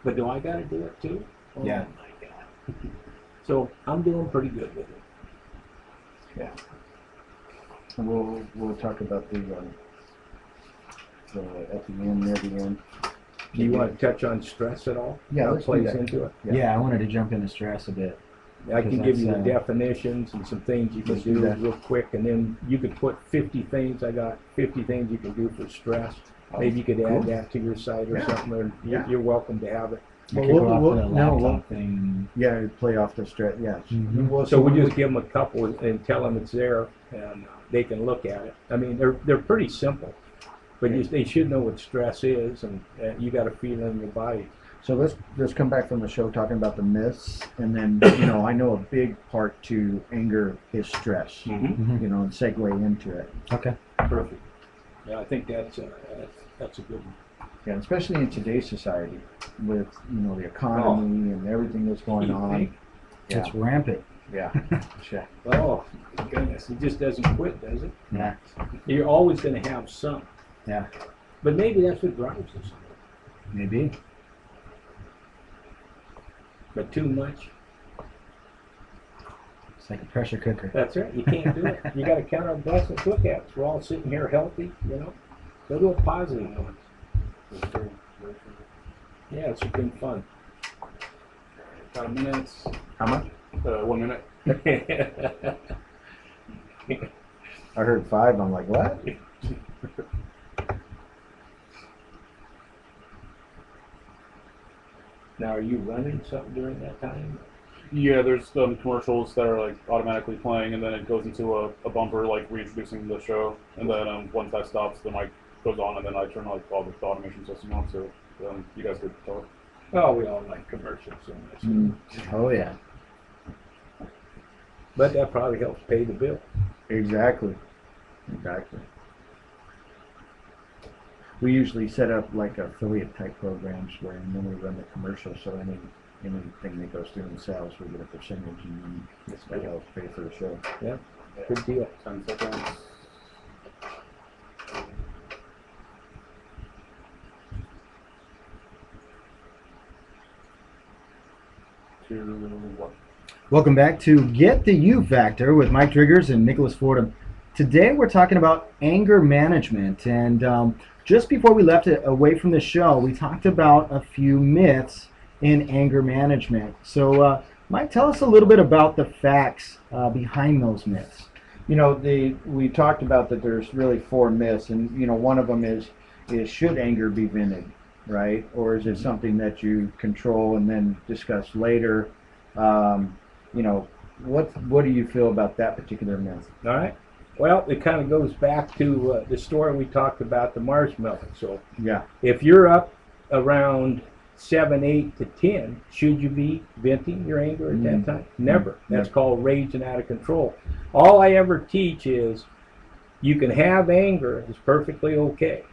but do I got to do it too? Oh Yeah. my God. So I'm doing pretty good with it. Yeah. And we'll talk about the at the end, near the end. Do you want to touch on stress at all? Yeah, How it let's do plays that. into it. Yeah, I wanted to jump into stress a bit. I can Because give you the that's, definitions and some things you can let's do do that. real quick, and then you could put 50 things. I got 50 things you can do for stress. Maybe you could cool. add that to your site or Yeah. something. Or Yeah. you're welcome to have it. Well, Well, kick off we'll- the no, laptop we'll- thing. Yeah, play off the stress. Yeah. Mhm. Well, So we just give them a couple and tell them it's there, and they can look at it. I mean, they're pretty simple, but they should know what stress is, and you got to feel it in your body. So let's come back from the show talking about the myths, and then I know a big part to anger is stress. Mm-hmm. And segue into it. Okay. Perfect. Yeah, I think that's a good one. Yeah, especially in today's society with the economy and everything that's going on. Yeah. It's rampant. Yeah. Sure. Oh, my goodness. It just doesn't quit, does it? Yeah. You're always going to have some. Yeah. But maybe that's what drives us. Maybe. But too much, It's like a pressure cooker. that's it. You can't do it. You got to count our blessings. Look at us. We're all sitting here healthy, Go to a positive one. Yeah, it's been fun. Got a minute. How much? 1 minute. I heard 5. I'm like, what? Now, are you running something during that time? Yeah, there's commercials that are like automatically playing, and then it goes into a bumper like reintroducing the show, and then once that stops, the mic goes on, and then I turn like all the automation system on, so you guys could talk. Oh, we all like commercials so much. Oh yeah. But that probably helps pay the bill. Exactly. We usually set up like affiliate type programs where, and then we run the commercials, so anything that goes through in sales, we get a percentage, and then that helps pay for the show. Yeah, good deal. 10 seconds. To what? Welcome back to Get the You Factor with Mike Driggers and Nicholas Fordham. Today we're talking about anger management, and just before we left it away from the show, we talked about a few myths in anger management. So, Mike, tell us a little bit about the facts behind those myths. We talked about that there's really 4 myths, and one of them is should anger be vented, right? Or is it something that you control and then discuss later? What do you feel about that particular myth? All right. Well, it kind of goes back to the story we talked about, the marshmallow. So Yeah. if you're up around 7, 8 to 10, should you be venting your anger at that time? Never. That's called rage and out of control. All I ever teach is you can have anger. It's perfectly okay.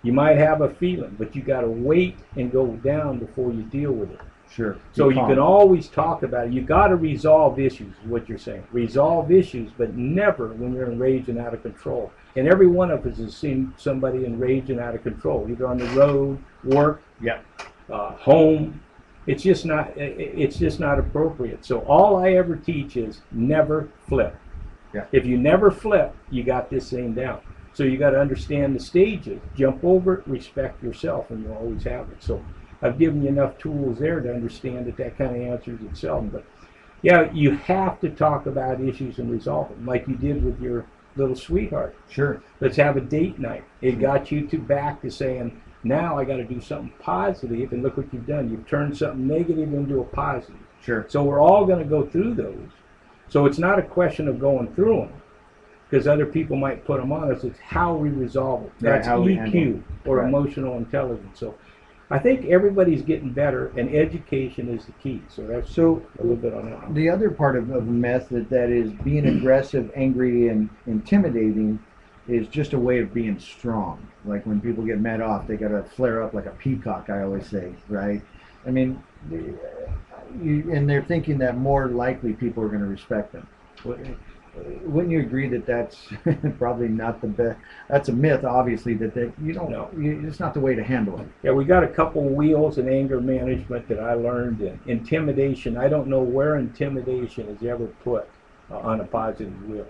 You might have a feeling, but you got to wait and go down before you deal with it. Sure. So Be you calm. can always talk about it. You got to resolve issues, is what you're saying. Resolve issues, but never when you're enraged and out of control. And every one of us has seen somebody enraged and out of control, either on the road, work, Yeah. home. It's just not. It's just not appropriate. So all I ever teach is never flip. Yeah. If you never flip, you got this thing down. So you got to understand the stages. Jump over it, respect yourself, and you'll always have it. So I've given you enough tools there to understand that that kind of answers itself. But yeah, you have to talk about issues and resolve them, like you did with your little sweetheart. Sure. Let's have a date night. It got you back to saying, now I got to do something positive, and look what you've done. You've turned something negative into a positive. Sure. So we're all going to go through those. So it's not a question of going through them, because other people might put them on us. It's how we resolve it. Right, That's how we EQ, handle or Right. emotional intelligence. So I think everybody's getting better, and education is the key. So that's So a little bit on that. the other part of the method that is being aggressive, angry, and intimidating is just a way of being strong. Like when people get met off, they got to flare up like a peacock, I always say, right? I mean, and they're thinking that more likely people are going to respect them. Wouldn't you agree that that's probably not the best? That's a myth, obviously, that you don't. No. It's not the way to handle it. Yeah, we got a couple wheels in anger management that I learned. In intimidation, I don't know where intimidation is ever put on a positive wheel.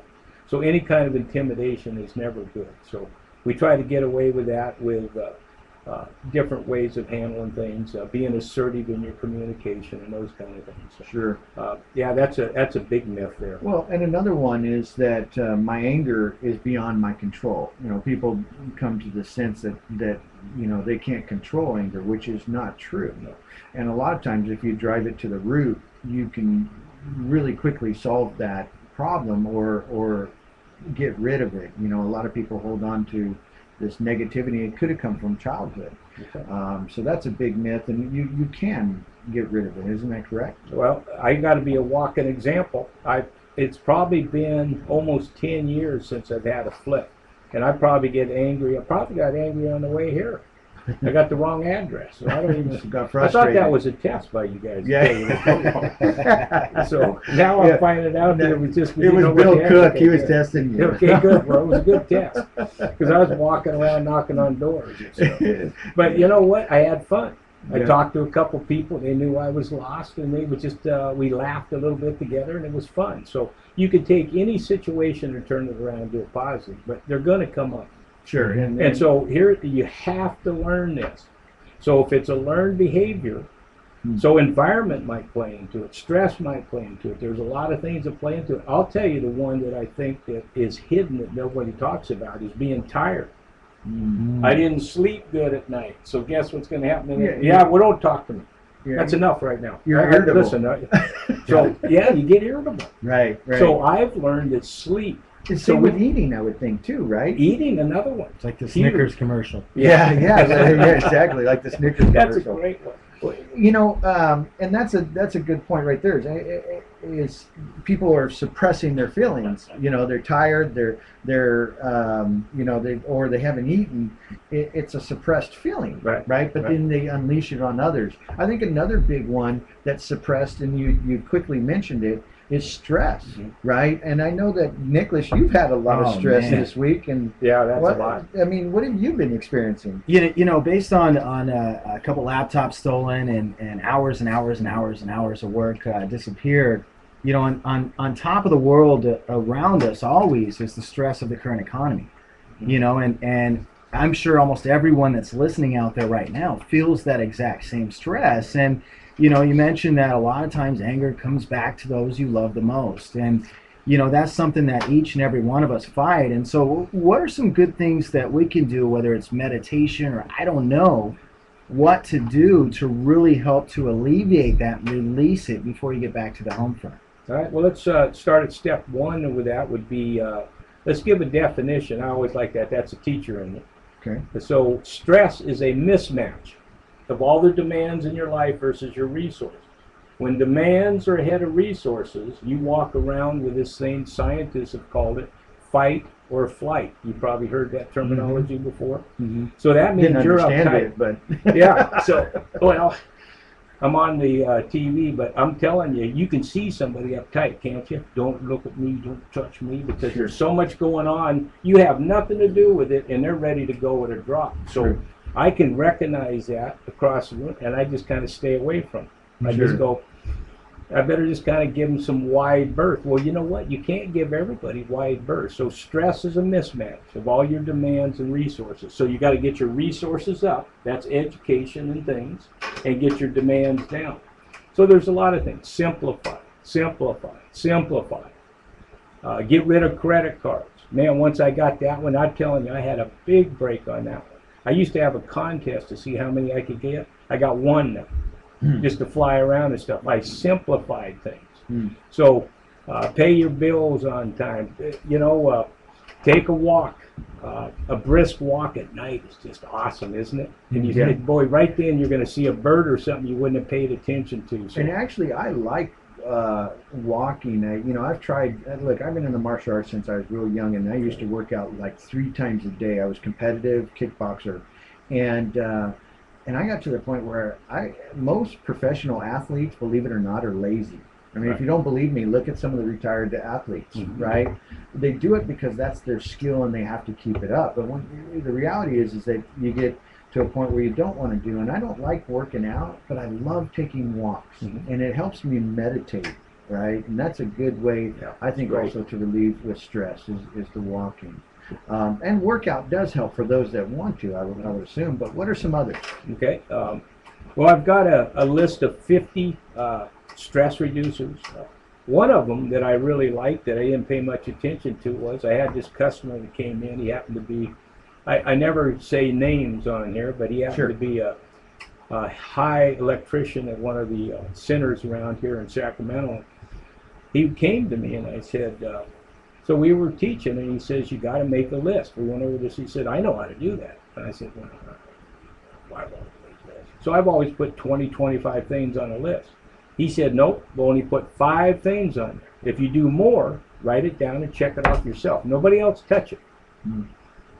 So any kind of intimidation is never good. So we try to get away with that with different ways of handling things, being assertive in your communication and those kind of things. So, Sure. yeah, that's a big myth there. Well, and another one is that my anger is beyond my control. You know, people come to the sense that you know they can't control anger, which is not true. No. And a lot of times, if you drive it to the root, you can really quickly solve that problem or get rid of it. You know, a lot of people hold on to this negativity. It could have come from childhood. Okay. So that's a big myth, and you can get rid of it. Isn't that correct? Well, I got to be a walking example. It's probably been almost 10 years since I've had a flip, and I probably get angry. I probably got angry on the way here. I got the wrong address, so I don't even. Got I thought frustrated. that was a test by you guys. Yeah. So now Yeah. I'm finding out that it was just. It was Bill Cook. He was testing you. Okay, good. Well, it was a good test because I was walking around knocking on doors and stuff. But you know what? I had fun. I Yeah. talked to a couple people. They knew I was lost, and they were just we laughed a little bit together, and it was fun. So you could take any situation and turn it around and do a positive, but they're going to come up. Sure. And so here you have to learn this. So if it's a learned behavior, so environment might play into it, stress might play into it. There's a lot of things that play into it. I'll tell you the one that I think that is hidden that nobody talks about is being tired. I didn't sleep good at night, so guess what's going to happen? Well, don't talk to me. Yeah. That's enough right now. You're I have to irritable. listen. So yeah, you get irritable. Right. So I've learned that sleep. It's so same with eating, I would think too, right? Eating, another one. It's like the Huge. Snickers commercial. Yeah, exactly, like the Snickers That's a commercial. great one. You know, and that's a good point right there. Is people are suppressing their feelings. You know, they're tired. They're you know, they haven't eaten. It's a suppressed feeling, Right. But then they unleash it on others. I think another big one that's suppressed, and you quickly mentioned it, is stress, right? And I know that Nicholas, you've had a lot of stress man. this week, and Yeah, that's what, a lot. I mean, what have you been experiencing? You know, based on a couple laptops stolen and hours and hours and hours and hours of work disappeared, you know, on top of the world around us always is the stress of the current economy, you know, and I'm sure almost everyone that's listening out there right now feels that exact same stress. And you know, you mentioned that a lot of times anger comes back to those you love the most, and you know, that's something that each and every one of us fight. And so what are some good things that we can do, whether it's meditation or I don't know what to do to really help to alleviate that and release it before you get back to the home front? All right, well, let's start at step one, and with that would be, let's give a definition. I always like that. That's a teacher in it. Okay. So stress is a mismatch of all the demands in your life versus your resources. When demands are ahead of resources, you walk around with this thing, scientists have called it fight or flight. You probably heard that terminology before. So that means Didn't you're understand uptight. it, but Yeah, so, well, I'm on the TV, but I'm telling you, you can see somebody uptight, can't you? Don't look at me, don't touch me, because there's so much going on. You have nothing to do with it, and they're ready to go at a drop. So Sure. I can recognize that across the room, and I just kind of stay away from it. I Sure. just go, I better just kind of give them some wide berth. Well, you know what? You can't give everybody wide berth. So stress is a mismatch of all your demands and resources. So you got to get your resources up. That's education and things, and get your demands down. So there's a lot of things. Simplify, simplify, simplify. Get rid of credit cards. Man, once I got that one, I'm telling you, I had a big break on that one. I used to have a contest to see how many I could get. I got one now. Just to fly around and stuff. I simplified things. So pay your bills on time. You know, take a walk. A brisk walk at night is just awesome, isn't it? And you think, boy, right then you're going to see a bird or something you wouldn't have paid attention to. So. And actually, I like walking. You know, I've tried. Look, I've been in the martial arts since I was real young, and I used to work out like 3 times a day. I was competitive kickboxer, and I got to the point where most professional athletes, believe it or not, are lazy. I mean, if you don't believe me, look at some of the retired athletes, right? They do it because that's their skill and they have to keep it up. But the reality is that you get to a point where you don't want to do, and I don't like working out, but I love taking walks, and it helps me meditate, right? And that's a good way, I think, also to relieve with stress is the walking. And workout does help for those that want to, I would assume. But what are some others? Okay. Well, I've got a list of 50 stress reducers. One of them that I really liked that I didn't pay much attention to was I had this customer that came in. He happened to be, I never say names on here, but he happened to be a high electrician at one of the centers around here in Sacramento. He came to me and I said, so we were teaching, and he says, you got to make a list. We went over this. He said, I know how to do that. And I said, well, why won't I make a list? So I've always put 20, 25 things on a list. He said, nope, we'll only put 5 things on there. If you do more, write it down and check it off yourself. Nobody else touch it.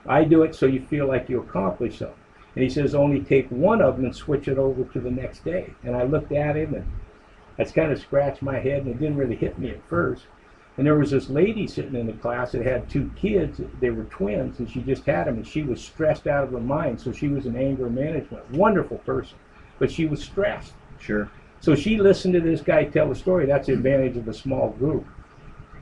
I do it so you feel like you accomplished something. And he says, only take one of them and switch it over to the next day. And I looked at him, and I kind of scratched my head, and it didn't really hit me at first. And there was this lady sitting in the class that had 2 kids. They were twins, and she just had them, and she was stressed out of her mind. So she was in anger management. Wonderful person, but she was stressed. Sure. So she listened to this guy tell the story. That's the advantage of a small group.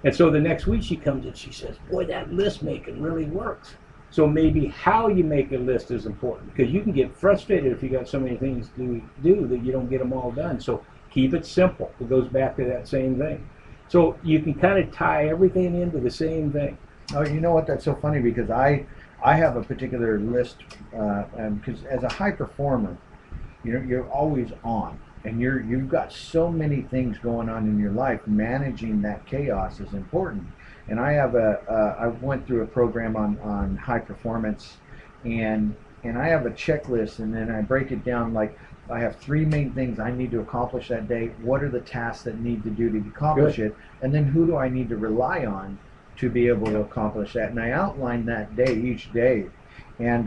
And so the next week she comes and she says, boy, that list making really works. So maybe how you make a list is important, because you can get frustrated if you got so many things to do that you don't get them all done. So keep it simple. It goes back to that same thing. So you can kind of tie everything into the same thing. Oh, you know what? That's so funny, because I have a particular list, because as a high performer, you're always on, and you've got so many things going on in your life. Managing that chaos is important. And I have I went through a program on high performance, and I have a checklist, and then I break it down like, I have 3 main things I need to accomplish that day. What are the tasks that need to do to accomplish it? And then who do I need to rely on to be able to accomplish that? And I outline that day, each day. And,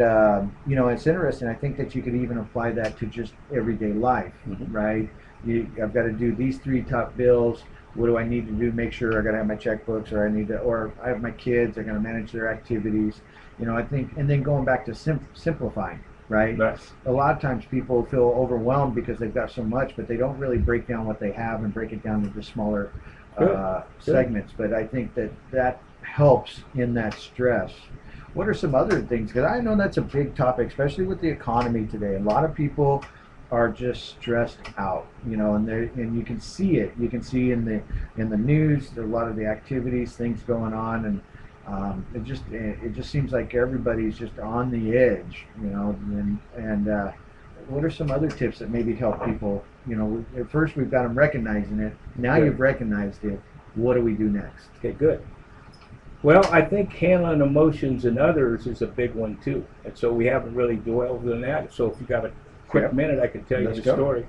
you know, it's interesting. I think that you could even apply that to just everyday life, right? I've got to do these 3 top bills. What do I need to do to make sure I got to have my checkbooks, or I have my kids, I got to manage their activities. You know, I think, and then going back to simplifying. Right? A lot of times people feel overwhelmed because they've got so much, but they don't really break down what they have and break it down into smaller segments. But I think that helps in that stress. What are some other things? Because I know that's a big topic, especially with the economy today. A lot of people are just stressed out, you know, and you can see it. You can see in the news a lot of the activities, things going on, and it just seems like everybody's just on the edge, you know. And what are some other tips that maybe help people? You know, at first we've got them recognizing it. Now you've recognized it. What do we do next? Okay, good. Well, I think handling emotions and others is a big one too, and so we haven't really dwelled on that. So if you got a quick minute, I can tell you the story.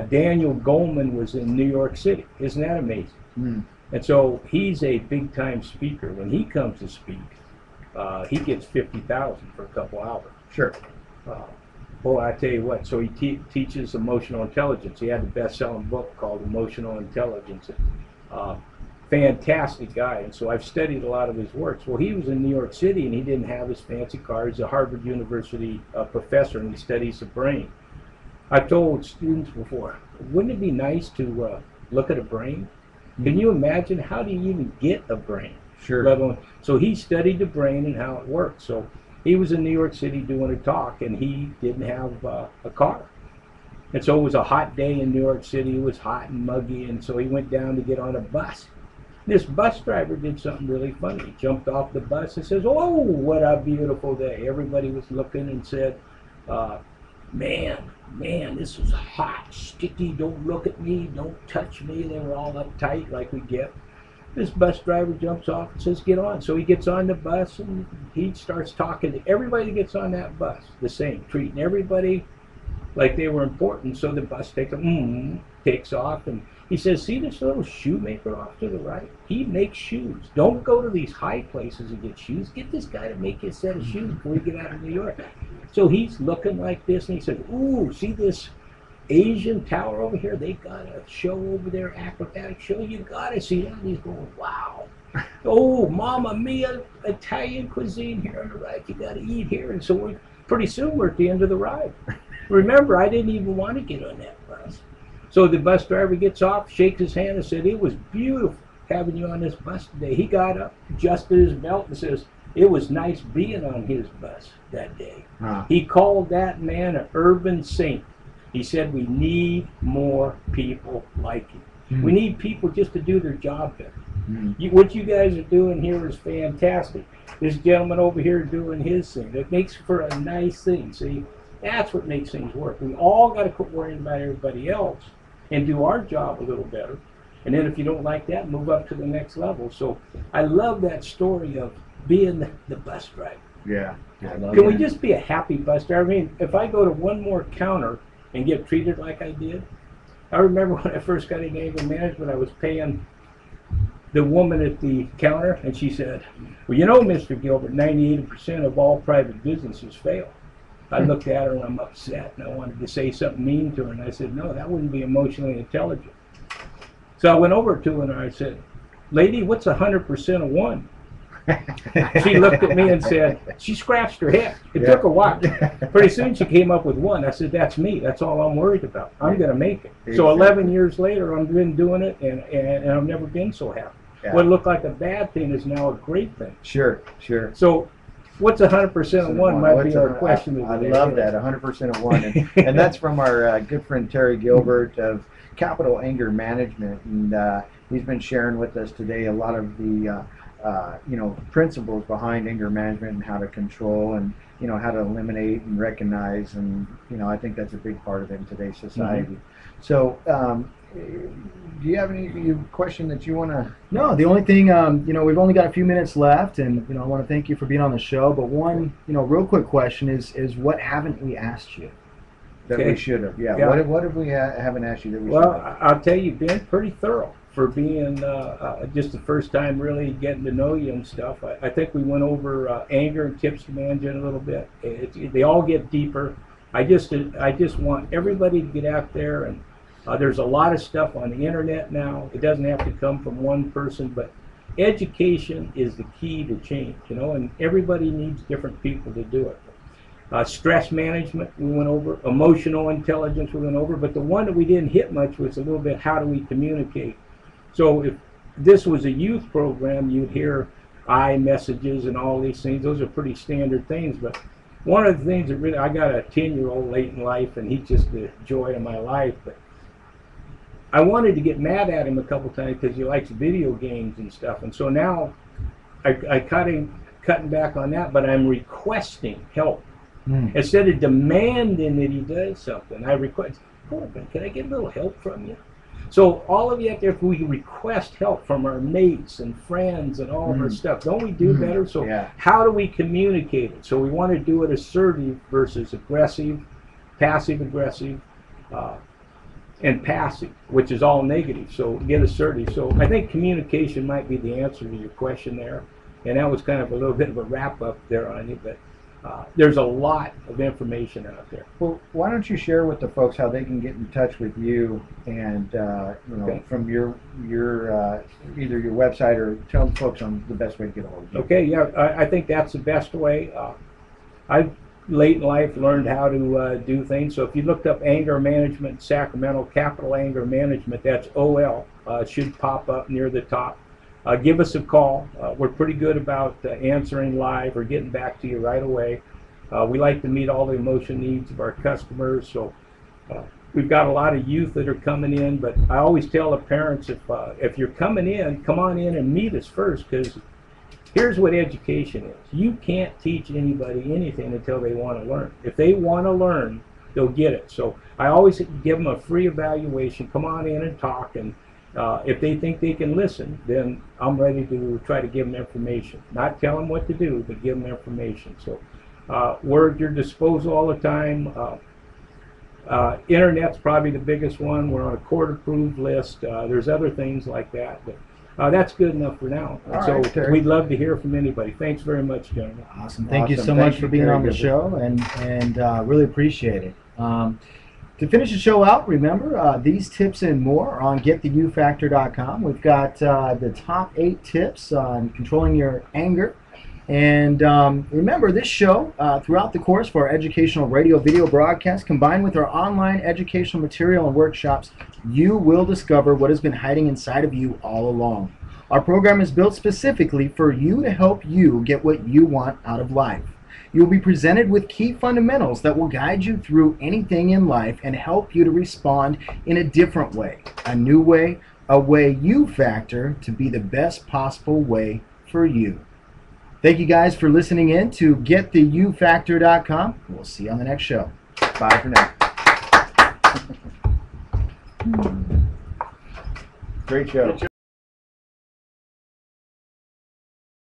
Daniel Goleman was in New York City. Isn't that amazing? And so he's a big-time speaker. When he comes to speak, he gets $50,000 for a couple hours. Sure. Oh, I tell you what. So he teaches emotional intelligence. He had the best-selling book called Emotional Intelligence. Fantastic guy. And so I've studied a lot of his works. Well, he was in New York City, and he didn't have his fancy car. He's a Harvard University professor, and he studies the brain. I've told students before, wouldn't it be nice to look at a brain? Can you imagine, how do you even get a brain? Sure. So he studied the brain and how it works. So he was in New York City doing a talk, and he didn't have a car. And so it was a hot day in New York City. It was hot and muggy, and so he went down to get on a bus. This bus driver did something really funny. He jumped off the bus and says, "Oh, what a beautiful day." Everybody was looking and said, man, this is hot, sticky, don't look at me, don't touch me. They were all uptight like we get. This bus driver jumps off and says, "Get on." So he gets on the bus, and he starts talking to everybody that gets on that bus the same, treating everybody like they were important. So the bus takes off, and he says, "See this little shoemaker off to the right? He makes shoes. Don't go to these high places and get shoes. Get this guy to make you a set of shoes before you get out of New York." So he's looking like this, and he says, "Ooh, see this Asian tower over here? They got a show over there, acrobatic show. You gotta see that." And he's going, "Wow. Oh, Mamma Mia, Italian cuisine here on the right. You gotta eat here." And so pretty soon we're at the end of the ride. Remember, I didn't even want to get on that bus. So the bus driver gets off, shakes his hand, and said, "It was beautiful having you on this bus today." He got up, adjusted his belt, and says, "It was nice being on his bus that day." He called that man an urban saint. He said, "We need more people like him. We need people just to do their job better." What you guys are doing here is fantastic. This gentleman over here doing his thing. It makes for a nice thing. See, that's what makes things work. We all got to quit worrying about everybody else and do our job a little better. And then if you don't like that, move up to the next level. So I love that story of being the bus driver. Yeah. Can we just be a happy bus driver? I mean, if I go to one more counter and get treated like I did. I remember when I first got into anger management, I was paying the woman at the counter, and she said, "Well, you know, Mr. Gilbert, 98% of all private businesses fail." I looked at her and I'm upset, and I wanted to say something mean to her, and I said, "No, that wouldn't be emotionally intelligent." So I went over to her and I said, "Lady, what's 100% of one?" She looked at me and said, she scratched her head. It took a while. Pretty soon she came up with one. I said, "That's me. That's all I'm worried about. I'm going to make it." So 11 years later, I've been doing it, and I've never been so happy. Yeah. What looked like a bad thing is now a great thing. Sure. So what's 100% of one might be our question. I love that, 100% of one. And that's from our good friend Terry Gilbert of Capital Anger Management. And he's been sharing with us today a lot of the principles behind anger management and how to control and, how to eliminate and recognize. And, I think that's a big part of it in today's society. So, do you have any question that you want to? No, the only thing, we've only got a few minutes left, and I want to thank you for being on the show. But one, real quick question is what haven't we asked you? That we should have. Yeah. What have we haven't asked you that we should have? Well, I'll tell you, Ben, pretty thorough for being just the first time really getting to know you and stuff. I think we went over anger and tips to manage it a little bit. They all get deeper. I just want everybody to get out there, and there's a lot of stuff on the internet now. It doesn't have to come from one person, but education is the key to change, and everybody needs different people to do it. Stress management we went over, emotional intelligence we went over, but the one that we didn't hit much was a little bit how do we communicate. So if this was a youth program, you'd hear iMessages and all these things. Those are pretty standard things, but one of the things that really, I got a 10-year-old late in life, and he's just the joy of my life, but I wanted to get mad at him a couple times because he likes video games and stuff, and so now I cutting back on that, but I'm requesting help. Instead of demanding that he does something, I request, "Can I get a little help from you?" So all of you out there, if we request help from our mates and friends and all of our stuff, don't we do better? So how do we communicate it? So we want to do it assertive versus aggressive, passive-aggressive, and passive, which is all negative. So get assertive. So I think communication might be the answer to your question there. And that was kind of a little bit of a wrap-up there on it. But There's a lot of information out there. Well, why don't you share with the folks how they can get in touch with you and you know, Okay. from your either your website, or tell the folks on the best way to get a hold of you. Okay, yeah, I think that's the best way. I've late in life learned how to do things. So if you looked up anger management, Sacramento, capital anger management, that's OL, should pop up near the top. Give us a call. We're pretty good about answering live or getting back to you right away. We like to meet all the emotion needs of our customers. So we've got a lot of youth that are coming in, but I always tell the parents, if you're coming in, come on in and meet us first, because here's what education is. You can't teach anybody anything until they want to learn. If they want to learn, they'll get it. So I always give them a free evaluation. Come on in and talk, and if they think they can listen, then I'm ready to try to give them information. Not tell them what to do, but give them information. So we're at your disposal all the time. Internet's probably the biggest one. We're on a court-approved list. There's other things like that, but that's good enough for now. All So right, Terry. we'd love to hear from anybody. Thanks very much, gentlemen. Awesome. Thank you Awesome. so Thank much you, for being Terry on the Gibbons. show, and really appreciate it. To finish the show out, remember these tips and more are on GettheYouFactor.com. We've got the top 8 tips on controlling your anger. And remember, this show, throughout the course for our educational radio video broadcast, combined with our online educational material and workshops, you will discover what has been hiding inside of you all along. Our program is built specifically for you to help you get what you want out of life. You'll be presented with key fundamentals that will guide you through anything in life and help you to respond in a different way, a new way, a way you factor to be the best possible way for you. Thank you guys for listening in to GettheYouFactor.com. We'll see you on the next show. Bye for now. Great show.